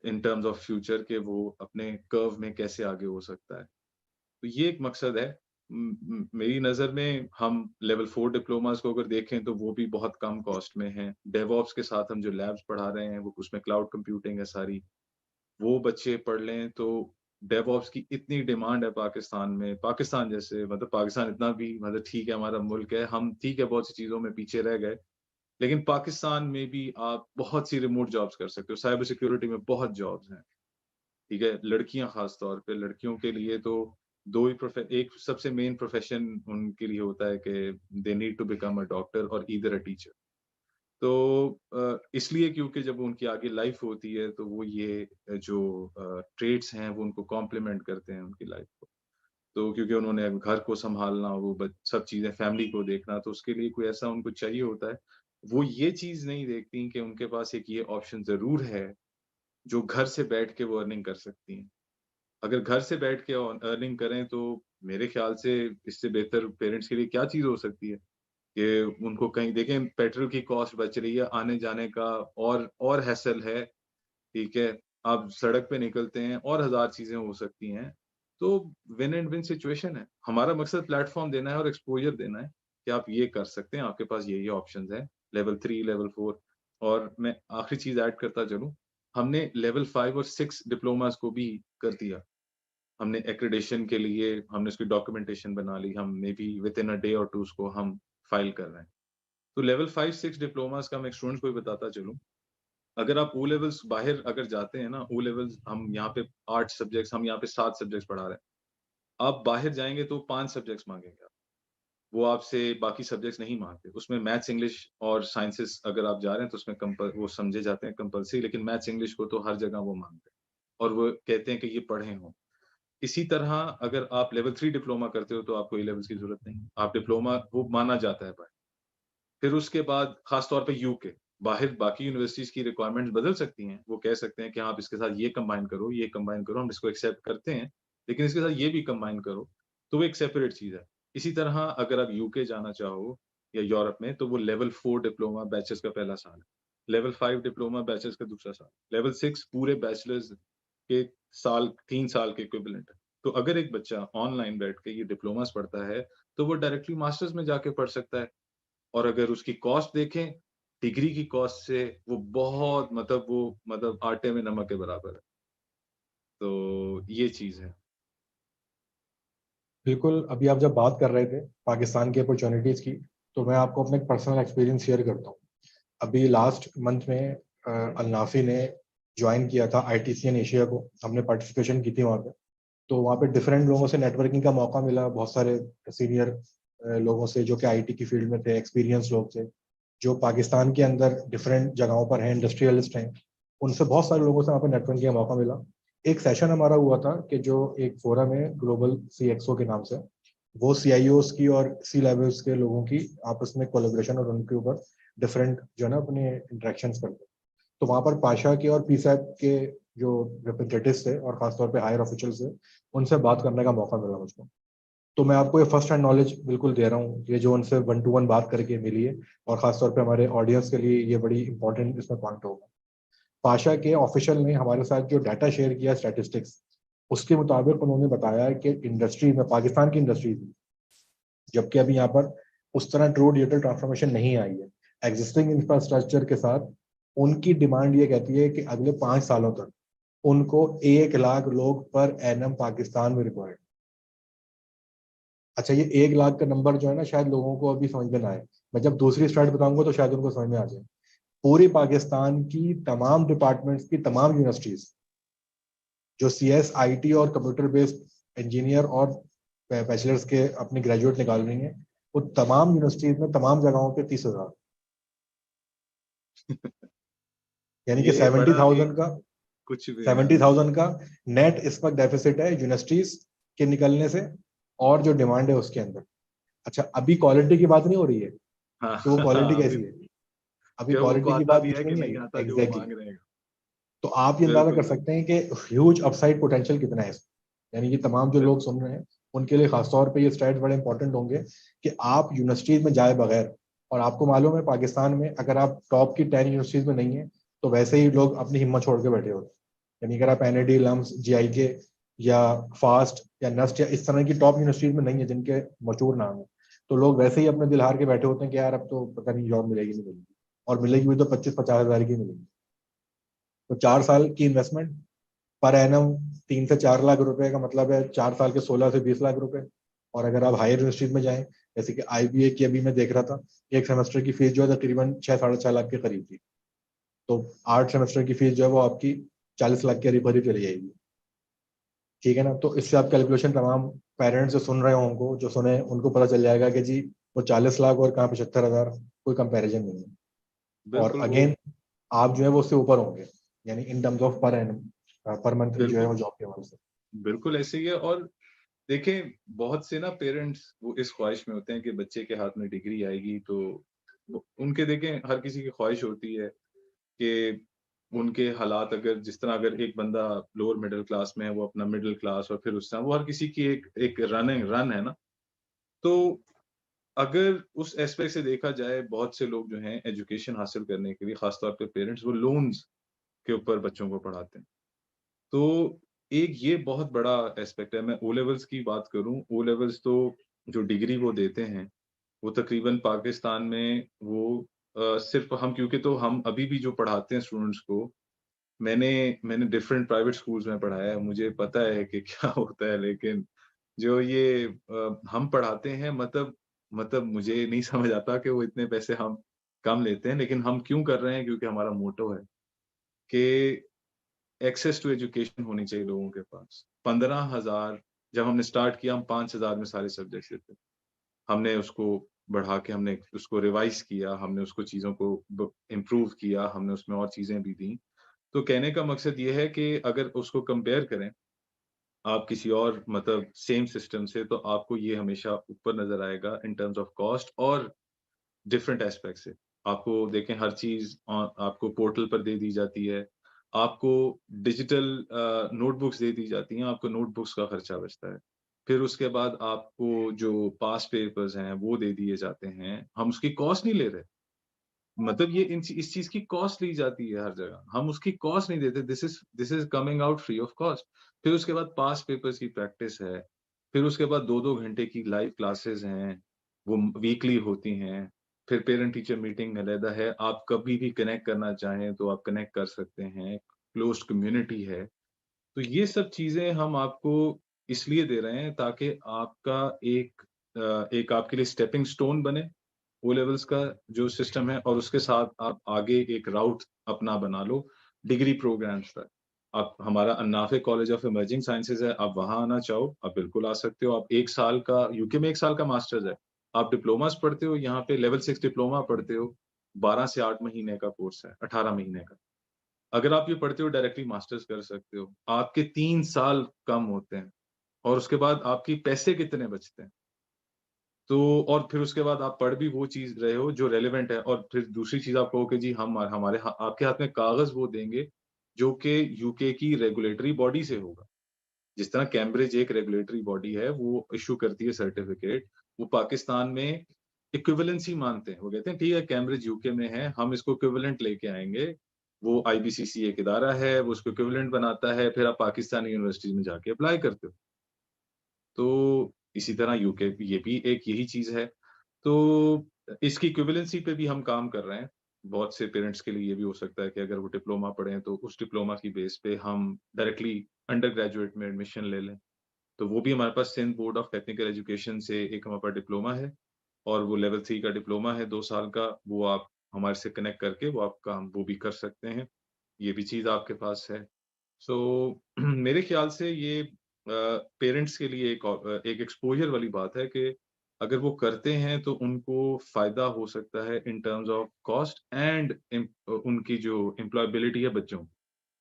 Speaker 2: इन टर्म्स ऑफ फ्यूचर के वो अपने कर्व में कैसे आगे हो सकता है। तो ये एक मकसद है। मेरी नज़र में हम लेवल 4 डिप्लोमाज़ को अगर देखें तो वो भी बहुत कम कॉस्ट में हैं। डेवऑप्स के साथ हम जो लैब्स पढ़ा रहे हैं वो उसमें क्लाउड कंप्यूटिंग है सारी। वो बच्चे पढ़ लें तो डेवऑप्स की इतनी डिमांड है पाकिस्तान में। पाकिस्तान जैसे मतलब पाकिस्तान इतना भी मतलब ठीक है, हमारा मुल्क है, हम ठीक है बहुत सी चीज़ों में पीछे रह गए। लेकिन पाकिस्तान में भी आप बहुत सी रिमोट जॉब्स कर सकते हो। साइबर सिक्योरिटी में बहुत जॉब्स हैं, ठीक है? लड़कियाँ ख़ास तौर पे, लड़कियों के लिए तो 2 ही एक सबसे मेन प्रोफ़ेशन उनके लिए होता है कि they need to become a doctor और ईदर अ टीचर। तो इसलिए क्योंकि जब उनकी आगे लाइफ़ होती है तो वो ये जो ट्रेड्स हैं वो उनको कॉम्प्लीमेंट करते हैं उनकी लाइफ़ को। तो क्योंकि उन्होंने अब घर को सँभालना, वो ब सब चीज़ें फैमिली को देखना, तो उसके लिए कोई ऐसा उनको चाहिए होता है। वो ये चीज़ नहीं देखती कि उनके पास एक ये ऑप्शन ज़रूर है, जो घर से बैठ के वो अर्निंग कर सकती हैं। अगर घर से बैठ के अर्निंग करें तो मेरे ख़्याल से इससे बेहतर पेरेंट्स के लिए क्या चीज़ हो सकती है, कि उनको कहीं देखें पेट्रोल की कॉस्ट बच रही है, आने-जाने का और हैसल है, ठीक है? आप सड़क पे निकलते हैं और हज़ार चीज़ें हो सकती हैं। तो विन एंड विन सिचुएशन है। हमारा मकसद प्लेटफ़ॉर्म देना है और एक्सपोज़र देना है कि आप ये कर सकते हैं, आपके पास ये ऑप्शंस हैं, लेवल 3, लेवल 4 और मैं आखिरी चीज़ ऐड करता चलूँ, हमने लेवल 5 और 6 डिप्लोमाज़ को भी कर दिया। हमने एक्रीडेशन के लिए हमने उसकी डॉक्यूमेंटेशन बना ली, हम मेबी विथिन अ डे और 2 उसको हम फाइल कर रहे हैं। तो लेवल 5-6 डिप्लोमाज़ का मैं स्टूडेंट्स को भी बताता चलूँ, अगर आप ओ लेवल्स बाहर अगर जाते हैं ना, ओ लेवल्स हम यहाँ पे 8 सब्जेक्ट्स हम यहाँ पे 7 सब्जेक्ट्स पढ़ा रहे हैं। आप बाहर जाएँगे तो 5 सब्जेक्ट्स माँगेंगे आप। वो आपसे बाकी सब्जेक्ट्स नहीं माँगते। उसमें मैथ्स, इंग्लिश और साइंसेज़ अगर आप जा रहे हैं तो उसमें वो समझे जाते हैं कंपल्सरी, लेकिन मैथ्स, इंग्लिश को तो हर जगह वो माँगते हैं और वो कहते हैं कि ये पढ़े हों। इसी तरह अगर आप लेवल 3 डिप्लोमा करते हो तो आपको ए लेवल्स की ज़रूरत नहीं है। आप डिप्लोमा वो माना जाता है बाहर। फिर उसके बाद ख़ास तौर पे यूके, बाहर बाकी यूनिवर्सिटीज़ की रिक्वायरमेंट्स बदल सकती हैं। वो कह सकते हैं कि आप इसके साथ ये कंबाइन करो, हम इसको एक्सेप्ट करते हैं, लेकिन इसके साथ ये भी कंबाइन करो, तो वो एक सेपरेट चीज़ है। इसी तरह अगर आप यूके जाना चाहो या यूरोप में, तो वो लेवल 4 डिप्लोमा बैचलर्स का पहला साल है। लेवल 5 डिप्लोमा बैचलर्स का दूसरा साल। लेवल 6 पूरे बैचलर्स के 3 साल के इक्विवेलेंट है। तो अगर एक बच्चा ऑनलाइन बैठ के ये डिप्लोमास पढ़ता है, तो वो डायरेक्टली मास्टर्स में जाके पढ़ सकता है। और अगर उसकी कॉस्ट देखें, डिग्री की कॉस्ट से वो बहुत मतलब आटे में नमक के बराबर है। तो ये चीज़ है।
Speaker 1: बिल्कुल, अभी आप जब बात कर रहे थे पाकिस्तान की अपॉर्चुनिटीज़ की, तो मैं आपको अपना एक पर्सनल एक्सपीरियंस शेयर करता हूँ। अभी लास्ट मंथ में अलनाफी ने ज्वाइन किया था आईटीसीएन एशिया को, हमने पार्टिसिपेशन की थी वहाँ पे। तो वहाँ पे डिफरेंट लोगों से नेटवर्किंग का मौका मिला, बहुत सारे सीनियर लोगों से जो कि आईटी की फील्ड में थे, एक्सपीरियंस लोग थे, जो पाकिस्तान के अंदर डिफरेंट जगहों पर हैं, इंडस्ट्रियलिस्ट हैं। उनसे बहुत सारे लोगों से वहाँ पे नेटवर्किंग का मौका मिला। एक सेशन हमारा हुआ था कि जो एक फोरम है ग्लोबल सीएक्सओ के नाम से, वो सीआईओस की और सी लेवल्स के लोगों की आपस में कोलेब्रेशन और उनके ऊपर डिफरेंट जो है ना अपने इंटरेक्शंस करते हैं। तो वहाँ पर पाशा के और पीसैप के जो रिप्रेजेंटेटिव्स थे और खासतौर पे हायर ऑफिशियल्स थे, उनसे बात करने का मौका मिला मुझको। तो मैं आपको ये फर्स्ट हैंड नॉलेज बिल्कुल दे रहा हूँ, ये जो उनसे 1 to 1 बात करके मिली है, और खासतौर पे हमारे ऑडियंस के लिए ये बड़ी इंपॉर्टेंट इसमें पॉइंट होगा। पाशा के ऑफिशियल ने हमारे साथ जो डाटा शेयर किया स्टैटिस्टिक्स, उसके मुताबिक उन्होंने बताया कि इंडस्ट्री में पाकिस्तान की इंडस्ट्री थी, जबकि अभी यहाँ पर उस तरह ट्रू डिजिटल ट्रांसफॉर्मेशन नहीं आई है एग्जिस्टिंग इंफ्रास्ट्रक्चर के साथ। उनकी डिमांड ये कहती है कि अगले 5 सालों तक उनको 1 लाख लोग पर एनम पाकिस्तान में रिक्वायर्ड। अच्छा, ये 1 लाख का नंबर जो है ना, शायद लोगों को अभी समझ में ना आए। मैं जब दूसरी स्लाइड बताऊंगा तो शायद उनको समझ में आ जाए। पूरी पाकिस्तान की तमाम डिपार्टमेंट्स की तमाम यूनिवर्सिटीज जो सीएस, आईटी और कंप्यूटर बेस्ड इंजीनियर और बैचलर्स के अपने ग्रेजुएट निकाल रही हैं, वो तमाम यूनिवर्सिटीज में तमाम जगहों पे 30,000, यानी कि
Speaker 2: ये
Speaker 1: सेवेंटी
Speaker 2: बड़ा एक
Speaker 1: थाउजेंड का
Speaker 2: कुछ भी
Speaker 1: सेवेंटी थाउजेंड का नेट इस वक्त डेफिसिट है यूनिवर्सिटीज के निकलने से, और जो डिमांड है उसके अंदर। अच्छा, अभी क्वालिटी की बात नहीं हो रही है
Speaker 2: हाँ,
Speaker 1: कि वो क्वालिटी
Speaker 2: हाँ, अभी
Speaker 1: कैसी है, अभी
Speaker 2: क्या उनको
Speaker 1: क्वालिटी की
Speaker 2: आता
Speaker 1: बात
Speaker 2: भी
Speaker 1: बीच
Speaker 2: है
Speaker 1: में
Speaker 2: कि
Speaker 1: नहीं
Speaker 2: नहीं
Speaker 1: आई।
Speaker 2: आता जो वो
Speaker 1: एग्जैक्टली
Speaker 2: माँग रहे हैं।
Speaker 1: तो आप ये अंदाजा कर
Speaker 2: बिल्कुल, बिल्कुल।
Speaker 1: सकते हैं कि ह्यूज अपसाइड पोटेंशियल कितना है इसमें। यानी कि तमाम जो लोग
Speaker 2: बिल्कुल।
Speaker 1: सुन रहे हैं उनके लिए खासतौर पे ये स्लाइड बड़े इंपॉर्टेंट होंगे कि आप यूनिवर्सिटीज में जाए बगैर, और आपको मालूम है पाकिस्तान में अगर आप टॉप की 10 यूनिवर्सिटीज में नहीं है तो वैसे ही लोग अपनी हिम्मत छोड़ के बैठे होते हैं। यानी अगर आप एनआईटी, लम्स, जीआईके या फास्ट या नस्ट या इस तरह की टॉप यूनिवर्सिटीज में नहीं है जिनके मशहूर नाम है, तो लोग वैसे ही अपने दिल हार के बैठे होते हैं कि यार अब तो पता नहीं जॉब मिलेगी नहीं मिलेगी, और मिलेगी भी तो 25-50 हज़ार की मिलेगी। तो 4 साल की इन्वेस्टमेंट, पर एनम 3 से 4 लाख रुपए का मतलब है 4 साल के 16 से 20 लाख रुपए। और अगर आप हायर यूनिवर्सिटीज में जाएं, जैसे कि IBA की अभी मैं देख रहा था, एक सेमेस्टर की फीस जो है तकरीबन 6-6.5 लाख के करीब थी। तो 8 सेमेस्टर की फीस जो है वो आपकी 40 लाख के करीब करीब चली जाएगी। ठीक है ना। तो इससे आप कैलकुलेशन, तमाम पेरेंट्स जो सुन रहे हो उनको, जो सुने उनको पता चल जाएगा कि जी वो 40 लाख और कहाँ 75,000, कोई कंपैरिजन नहीं है। और
Speaker 2: बिल्कुल वो
Speaker 1: अगेन आप जो है वो उससे ऊपर होंगे, यानी in terms of per annum, per month जो है
Speaker 2: बिल्कुल
Speaker 1: वो जॉब के हवाले से।
Speaker 2: बिल्कुल ऐसे ही है। और देखें, बहुत से ना पेरेंट्स वो इस ख्वाहिश में होते हैं कि बच्चे के हाथ में डिग्री आएगी तो उनके, देखें, हर किसी की ख्वाहिश होती है कि उनके हालात, अगर जिस तरह अगर एक बंदा लोअर मिडिल क्लास में है, वो अपना मिडिल क्लास, और फिर उस तरह वो हर किसी की एक एक रन है ना। तो अगर उस एस्पेक्ट से देखा जाए, बहुत से लोग जो हैं एजुकेशन हासिल करने के लिए, खासतौर पे पेरेंट्स, वो लोन्स के ऊपर बच्चों को पढ़ाते हैं। तो एक ये बहुत बड़ा एस्पेक्ट है। मैं ओ लेवल्स की बात करूँ, ओ लेवल्स तो जो डिग्री वो देते हैं, वो तकरीबन पाकिस्तान में वो सिर्फ़ हम, क्योंकि तो हम अभी भी जो पढ़ाते हैं स्टूडेंट्स को, मैंने मैंने डिफरेंट प्राइवेट स्कूल्स में पढ़ाया है, मुझे पता है कि क्या होता है। लेकिन जो ये हम पढ़ाते हैं, मतलब मुझे नहीं समझ आता कि वो इतने पैसे हम कम लेते हैं, लेकिन हम क्यों कर रहे हैं? क्योंकि हमारा मोटो है कि एक्सेस टू एजुकेशन होनी चाहिए लोगों के पास। 15,000 जब हमने स्टार्ट किया, हम 5,000 में सारे सब्जेक्ट्स लेते थे। हमने उसको बढ़ा के, हमने उसको रिवाइज़ किया, हमने उसको चीज़ों को इम्प्रूव किया, हमने उसमें और चीज़ें भी दी। तो कहने का मकसद ये है कि अगर उसको कंपेयर करें आप किसी और, मतलब सेम सिस्टम से, तो आपको ये हमेशा ऊपर नज़र आएगा इन टर्म्स ऑफ कॉस्ट और डिफरेंट एस्पेक्ट से। आपको देखें, हर चीज़ आपको पोर्टल पर दे दी जाती है। आपको डिजिटल नोटबुक्स दे दी जाती हैं, आपको नोटबुक्स का खर्चा बचता है। फिर उसके बाद आपको जो पास पेपर्स हैं, वो दे दिए जाते हैं। हम उसकी कॉस्ट नहीं ले रहे। मतलब ये इस चीज़ की कॉस्ट ली जाती है हर जगह। हम उसकी कॉस्ट नहीं देते। This is coming out free of cost. फिर उसके बाद पास्ट पेपर्स की प्रैक्टिस है। फिर उसके बाद 2-2 घंटे की लाइव क्लासेस हैं, वो वीकली होती हैं। फिर पेरेंट टीचर मीटिंग अलहदा है। आप कभी भी कनेक्ट करना चाहें तो आप कनेक्ट कर सकते हैं। क्लोज्ड कम्युनिटी है। तो ये सब चीज़ें हम आपको इसलिए दे रहे हैं ताकि आपका एक आपके लिए स्टेपिंग स्टोन बने, ओ लेवल्स का जो सिस्टम है, और उसके साथ आप आगे एक राउट अपना बना लो डिग्री प्रोग्राम्स तक। आप, हमारा अन्नाफे कॉलेज ऑफ इमर्जिंग साइंसेज़ है, आप वहाँ आना चाहो, आप बिल्कुल आ सकते हो। आप 1 साल का यूके में 1 साल का मास्टर्स है। आप डिप्लोमास पढ़ते हो, यहाँ पे लेवल 6 डिप्लोमा पढ़ते हो, 12 से 8 महीने का कोर्स है, 18 महीने का। अगर आप ये पढ़ते हो, डायरेक्टली मास्टर्स कर सकते हो। आपके 3 साल कम होते हैं और उसके बाद आपके पैसे कितने बचते हैं। तो और फिर उसके बाद आप पढ़ भी वो चीज़ रहे हो जो रेलेवेंट है, और फिर दूसरी चीज़ आप कहो कि जी हम हमारे आपके हाथ में कागज़ वो देंगे जो कि यूके की रेगुलेटरी बॉडी से होगा। जिस तरह कैम्ब्रिज एक रेगुलेटरी बॉडी है, वो इश्यू करती है सर्टिफ़िकेट, वो पाकिस्तान में इक्विवेलेंसी मानते हैं। वो कहते हैं ठीक है, कैम्ब्रिज यूके में है, हम इसको इक्विवेलेंट लेके आएँगे। वो आईबीसीसी एक इदारा है, वो उसको इक्विवेलेंट बनाता है, फिर आप पाकिस्तानी यूनिवर्सिटीज़ में जाके अप्लाई करते हो। तो इसी तरह यूके ये भी एक यही चीज़ है। तो इसकी इक्विवेलेंसी पे भी हम काम कर रहे हैं। बहुत से पेरेंट्स के लिए ये भी हो सकता है कि अगर वो डिप्लोमा पढ़ें, तो उस डिप्लोमा की बेस पे हम डायरेक्टली अंडर ग्रेजुएट में एडमिशन ले लें। तो वो भी हमारे पास Sindh board of technical education से एक हमारे पास डिप्लोमा है, और वो लेवल 3 का डिप्लोमा है 2 साल का, वो आप हमारे से कनेक्ट करके वो आपका हम वो भी कर सकते हैं। ये भी चीज़ आपके पास है। सो मेरे ख्याल से ये पेरेंट्स के लिए एक एक्सपोज़र वाली बात है कि अगर वो करते हैं तो उनको फ़ायदा हो सकता है in terms of cost and उनकी जो एम्प्लॉयबिलिटी है बच्चों की।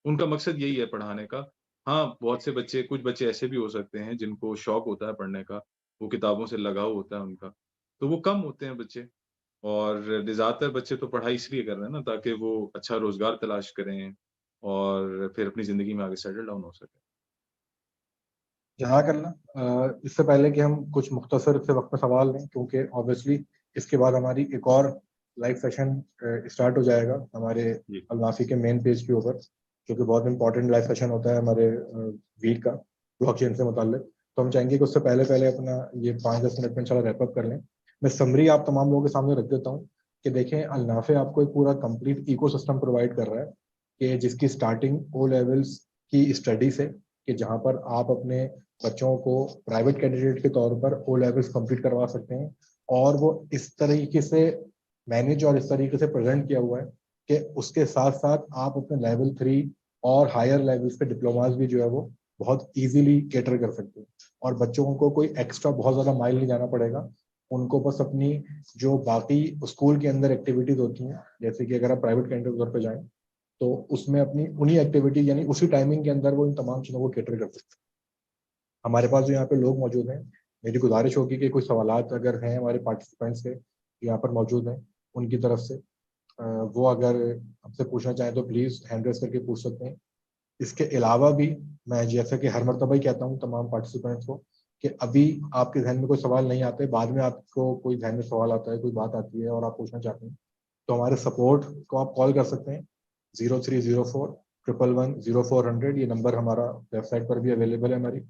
Speaker 2: उनका मकसद यही है पढ़ाने का। हाँ, बहुत से बच्चे, कुछ बच्चे ऐसे भी हो सकते हैं जिनको शौक होता है पढ़ने का, वो किताबों से लगाव होता है उनका, तो वो कम होते हैं बच्चे। और ज़्यादातर बच्चे तो पढ़ाई इसलिए कर रहे हैं ना ताकि वो अच्छा रोज़गार तलाश करें और फिर अपनी ज़िंदगी में आगे सेटल डाउन हो सकें।
Speaker 1: जज़ाकल्लाह। इससे पहले कि हम कुछ मुख्तसर से वक्त में सवाल लें, क्योंकि ऑब्वियसली इसके बाद हमारी एक और लाइव सेशन स्टार्ट हो जाएगा हमारे
Speaker 2: जी।
Speaker 1: अलमाफी के मेन पेज के ऊपर, जो कि बहुत इंपॉर्टेंट लाइव सेशन होता है हमारे वीक का, ब्लॉकचेन से मुताल्लिक। तो हम चाहेंगे कि उससे पहले पहले अपना ये 5-10 मिनट में इंशाल्लाह रैप अप कर लें। मैं समरी आप तमाम लोगों के सामने रख देता हूँ कि देखें, अलनाफे आपको एक पूरा कंप्लीट इकोसिस्टम प्रोवाइड कर रहा है कि जिसकी स्टार्टिंग ओ लेवल्स की स्टडी से कि जहाँ पर आप अपने बच्चों को प्राइवेट कैंडिडेट के तौर पर ओ लेवल्स कंप्लीट करवा सकते हैं, और वो इस तरीके से मैनेज और इस तरीके से प्रेजेंट किया हुआ है कि उसके साथ साथ आप अपने लेवल 3 और हायर लेवल्स के डिप्लोमास भी जो है वो बहुत इजीली कैटर कर सकते हैं। और बच्चों को कोई एक्स्ट्रा बहुत ज़्यादा माइल नहीं जाना पड़ेगा, उनको बस अपनी जो बाकी स्कूल के अंदर एक्टिविटीज़ होती हैं, जैसे कि अगर आप प्राइवेट कैंडिडेट तौर पर जाएं तो उसमें अपनी उन्हीं एक्टिविटीज यानी उसी टाइमिंग के अंदर वो इन तमाम चीज़ों को कैटर कर सकते हैं। हमारे पास जो यहाँ पे लोग मौजूद हैं, मेरी गुजारिश होगी कि कोई सवालात अगर हैं हमारे पार्टिसिपेंट्स के यहाँ पर मौजूद हैं उनकी तरफ से, वो अगर हमसे पूछना चाहें तो प्लीज़ हैंड रेस करके पूछ सकते हैं। इसके अलावा भी मैं जैसे कि हर मरतबा ही कहता हूँ तमाम पार्टिसिपेंट्स को कि अभी आपके जहन में कोई सवाल नहीं आते, बाद में आपको कोई जहन में सवाल आता है, कोई बात आती है और आप पूछना चाहते हैं, तो हमारे सपोर्ट को आप कॉल कर सकते हैं 0304 111 0400। ये नंबर हमारा वेबसाइट पर भी अवेलेबल है, हमारी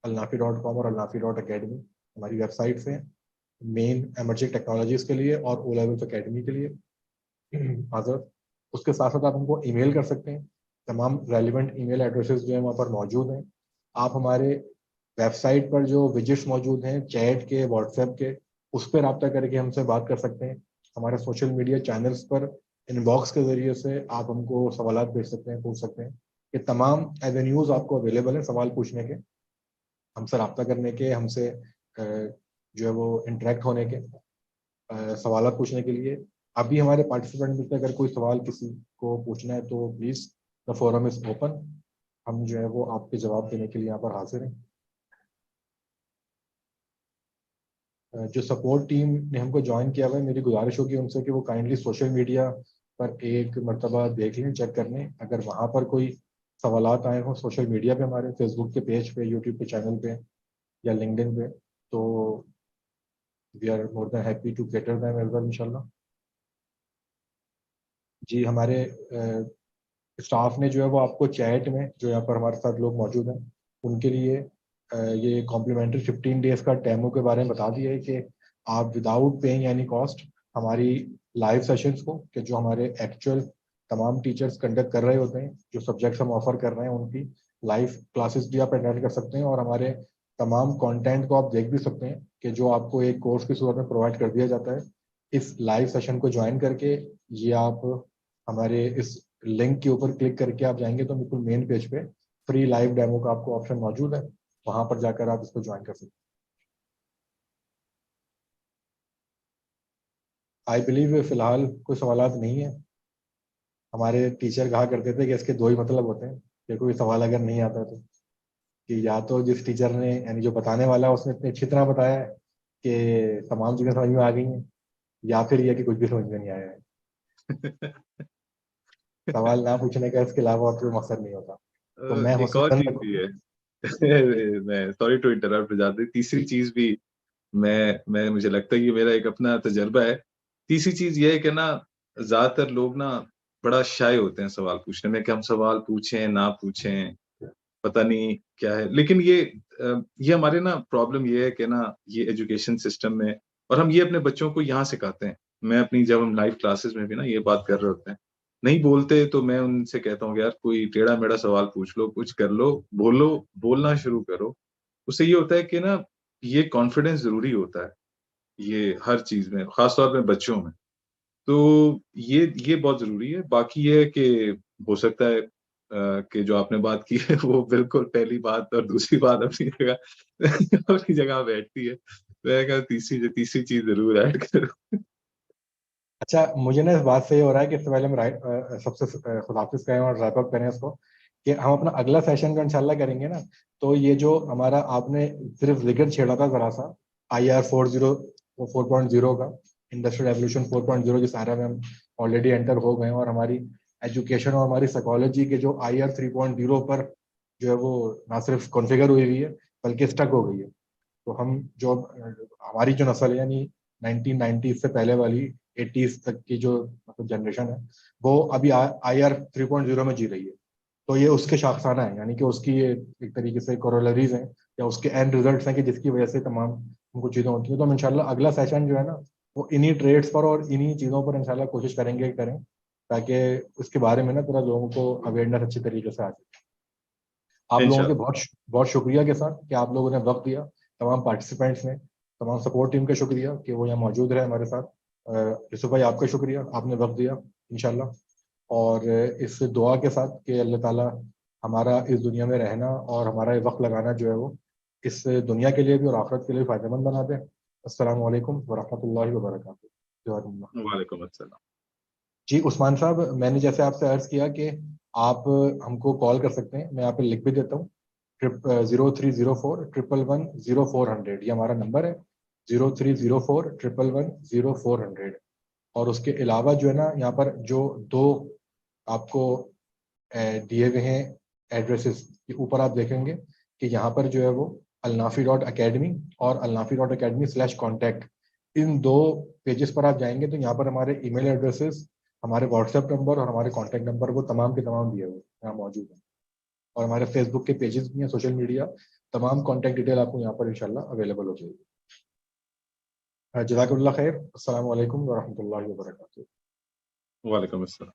Speaker 1: alnafi.com और alnafi.academy हमारी वेबसाइट से मेन एमर्जिंग टेक्नोलॉजीज के लिए और ओ लेवल्स अकेडमी के लिए आज़ाद। उसके साथ साथ आप हमको ईमेल कर सकते हैं, तमाम रेलिवेंट ईमेल एड्रेसेस जो है वहाँ पर मौजूद हैं। आप हमारे वेबसाइट पर जो विजिट्स मौजूद हैं चैट के, व्हाट्सएप के, उस पर रब्ता करके हमसे बात कर सकते हैं। हमारे सोशल मीडिया चैनल्स पर इनबॉक्स के ज़रिए से आप हमको सवाल भेज सकते हैं, पूछ सकते हैं। ये तमाम एवेन्यूज़ आपको अवेलेबल हैं सवाल पूछने के, हमसे रब्ता करने के, हमसे जो है वो इंटरेक्ट होने के, सवाल पूछने के लिए। अभी हमारे पार्टिसिपेंट में से अगर कोई सवाल किसी को पूछना है तो please the forum is open, हम जो है वो आपके जवाब देने के लिए यहाँ पर हाजिर हैं। जो सपोर्ट टीम ने हमको ज्वाइन किया हुआ है, मेरी गुजारिश होगी उनसे कि वो काइंडली सोशल मीडिया पर एक मरतबा देख लें, चेक कर लें। अगर वहाँ पर कोई सवालात आए हों सोशल मीडिया पे, हमारे फेसबुक के पेज पे, यूट्यूब के चैनल पे या लिंक्डइन पे, तो we are more than happy to cater them as well इंशाल्लाह। जी, हमारे स्टाफ ने जो है वो आपको चैट में, जो यहाँ पर हमारे साथ लोग मौजूद हैं उनके लिए ये कॉम्प्लीमेंट्री 15 डेज का डेमो के बारे में बता दिया है कि आप विदाउट पेइंग एनी कॉस्ट हमारी लाइव सेशंस को, कि जो हमारे एक्चुअल तमाम टीचर्स कंडक्ट कर रहे होते हैं, जो सब्जेक्ट्स हम ऑफर कर रहे हैं उनकी लाइव क्लासेस भी आप अटेंड कर सकते हैं, और हमारे तमाम कंटेंट को आप देख भी सकते हैं कि जो आपको एक कोर्स की सूरत में प्रोवाइड कर दिया जाता है। इस लाइव सेशन को ज्वाइन करके ये आप हमारे इस लिंक के ऊपर क्लिक करके आप जाएंगे तो बिल्कुल मेन पेज पे फ्री लाइव डेमो का आपको ऑप्शन मौजूद है, वहां पर जाकर आप इसको ज्वाइन कर सकते हैं। आई बिलीव फिलहाल कोई सवालात नहीं है। हमारे टीचर कहा करते थे कि इसके दो ही मतलब होते हैं, कि कोई सवाल अगर नहीं आता तो, कि या तो जिस टीचर ने यानी जो बताने वाला है उसने इतनी अच्छी तरह बताया है कि तमाम चीज़ें समझ में आ गई हैं, या फिर यह कि कुछ भी समझ में नहीं आया है। सवाल ना पूछने का इसके अलावा और कोई मकसद नहीं होता। तो मैं
Speaker 2: एक और
Speaker 1: हुस्न
Speaker 2: चीज भी है। मैं सॉरी टू इंटरप्ट जाते, तीसरी चीज भी मैं मुझे लगता है ये मेरा एक अपना तजर्बा है। तीसरी चीज ये है कि ना ज्यादातर लोग ना बड़ा शाय होते हैं सवाल पूछने में, कि हम सवाल पूछें ना पूछें, पता नहीं क्या है। लेकिन ये हमारे ना प्रॉब्लम ये है कि ना ये एजुकेशन सिस्टम में, और हम ये अपने बच्चों को यहाँ सिखाते हैं। मैं अपनी जब हम लाइव क्लासेस में भी ना ये बात कर रहे होते हैं, नहीं बोलते तो मैं उनसे कहता हूँ यार कोई टेढ़ा मेढ़ा सवाल पूछ लो, कुछ कर लो, बोलो, बोलना शुरू करो। उससे ये होता है कि ना ये कॉन्फिडेंस ज़रूरी होता है, ये हर चीज़ में, ख़ास तौर पे बच्चों में। तो ये बहुत ज़रूरी है। बाकी ये है कि हो सकता है कि जो आपने बात की है वो बिल्कुल पहली बात और दूसरी बात अपनी जगह अपनी जगह बैठती है। मैं कहा तीसरी चीज़ ज़रूर ऐड करो।
Speaker 1: अच्छा, मुझे ना इस बात से ये हो रहा है कि इससे पहले हम सबसे खुदाफिज करें और रैप अप करें इसको, कि हम अपना अगला सेशन का इंशाल्लाह करेंगे ना, तो ये जो हमारा आपने सिर्फ जिक्र छेड़ा था जरा सा IR 4.0 का, इंडस्ट्रियल रेवोल्यूशन 4.0 जिस एरा में हम ऑलरेडी एंटर हो गए हैं, और हमारी एजुकेशन और हमारी साइकोलॉजी के जो IR 3.0 पर जो है वो ना सिर्फ कॉन्फ़िगर हुई है बल्कि स्टक हो गई है। तो हम जो हमारी जो नस्ल है यानी 1990 से पहले वाली 80s तक की जो मतलब जनरेशन है, वो अभी IR 3.0 में जी रही है। तो ये उसके शाखसाना है, यानी कि उसकी ये एक तरीके से कोरोलरीज हैं या उसके एंड रिजल्ट्स हैं कि जिसकी वजह से तमाम उनको चीज़ें होती हैं। तो हम इंशाल्लाह अगला सेशन जो है ना वो इन्हीं ट्रेड्स पर और इन्हीं चीज़ों पर इंशाल्लाह कोशिश करें, ताकि उसके बारे में ना थोड़ा लोगों को अवेयरनेस अच्छी तरीके से आ जाए। आप लोगों के
Speaker 2: इंशाल्लाह।
Speaker 1: बहुत बहुत शुक्रिया के साथ कि आप लोगों ने वक्त दिया, तमाम पार्टिसिपेंट्स ने, तमाम सपोर्ट टीम का शुक्रिया कि वो यहाँ मौजूद रहे हमारे साथ। यूसुफ भाई आपका शुक्रिया, आपने वक्त दिया इंशाल्लाह। और इस दुआ के साथ कि अल्लाह ताला हमारा इस दुनिया में रहना और हमारा ये वक्त लगाना जो है वो इस दुनिया के लिए भी और आखिरत के लिए फ़ायदेमंद बना दे। अस्सलाम वालेकुम वरहमतुल्लाहि वबरकातुहू। जज़ाकुमुल्लाह।
Speaker 2: वालेकुम अस्सलाम।
Speaker 1: जी उस्मान साहब, मैंने जैसे आपसे अर्ज किया कि आप हमको कॉल कर सकते हैं, मैं यहाँ पे लिख भी देता हूँ। 0304 111 0400 ये हमारा नंबर है। 0304 111 0400। और उसके अलावा जो है ना, यहाँ पर जो दो आपको दिए हुए हैं एड्रेसेस के ऊपर आप देखेंगे कि यहाँ पर जो है वो alnafi.academy और alnafi.academy/contact, इन दो पेजेस पर आप जाएंगे तो यहाँ पर हमारे ईमेल एड्रेसेस, हमारे व्हाट्सएप नंबर और हमारे कॉन्टैक्ट नंबर वो तमाम के तमाम दिए हुए यहाँ मौजूद हैं। और हमारे फेसबुक के पेजेस भी हैं, सोशल मीडिया, तमाम कॉन्टैक्ट डिटेल आपको यहाँ पर इंशाल्लाह अवेलेबल हो जाएगी। जज़ाकुमुल्लाह खैर। अस्सलाम वालेकुम वरहमतुल्लाहि वबरकातुहू।
Speaker 2: वालेकुम अस्सलाम।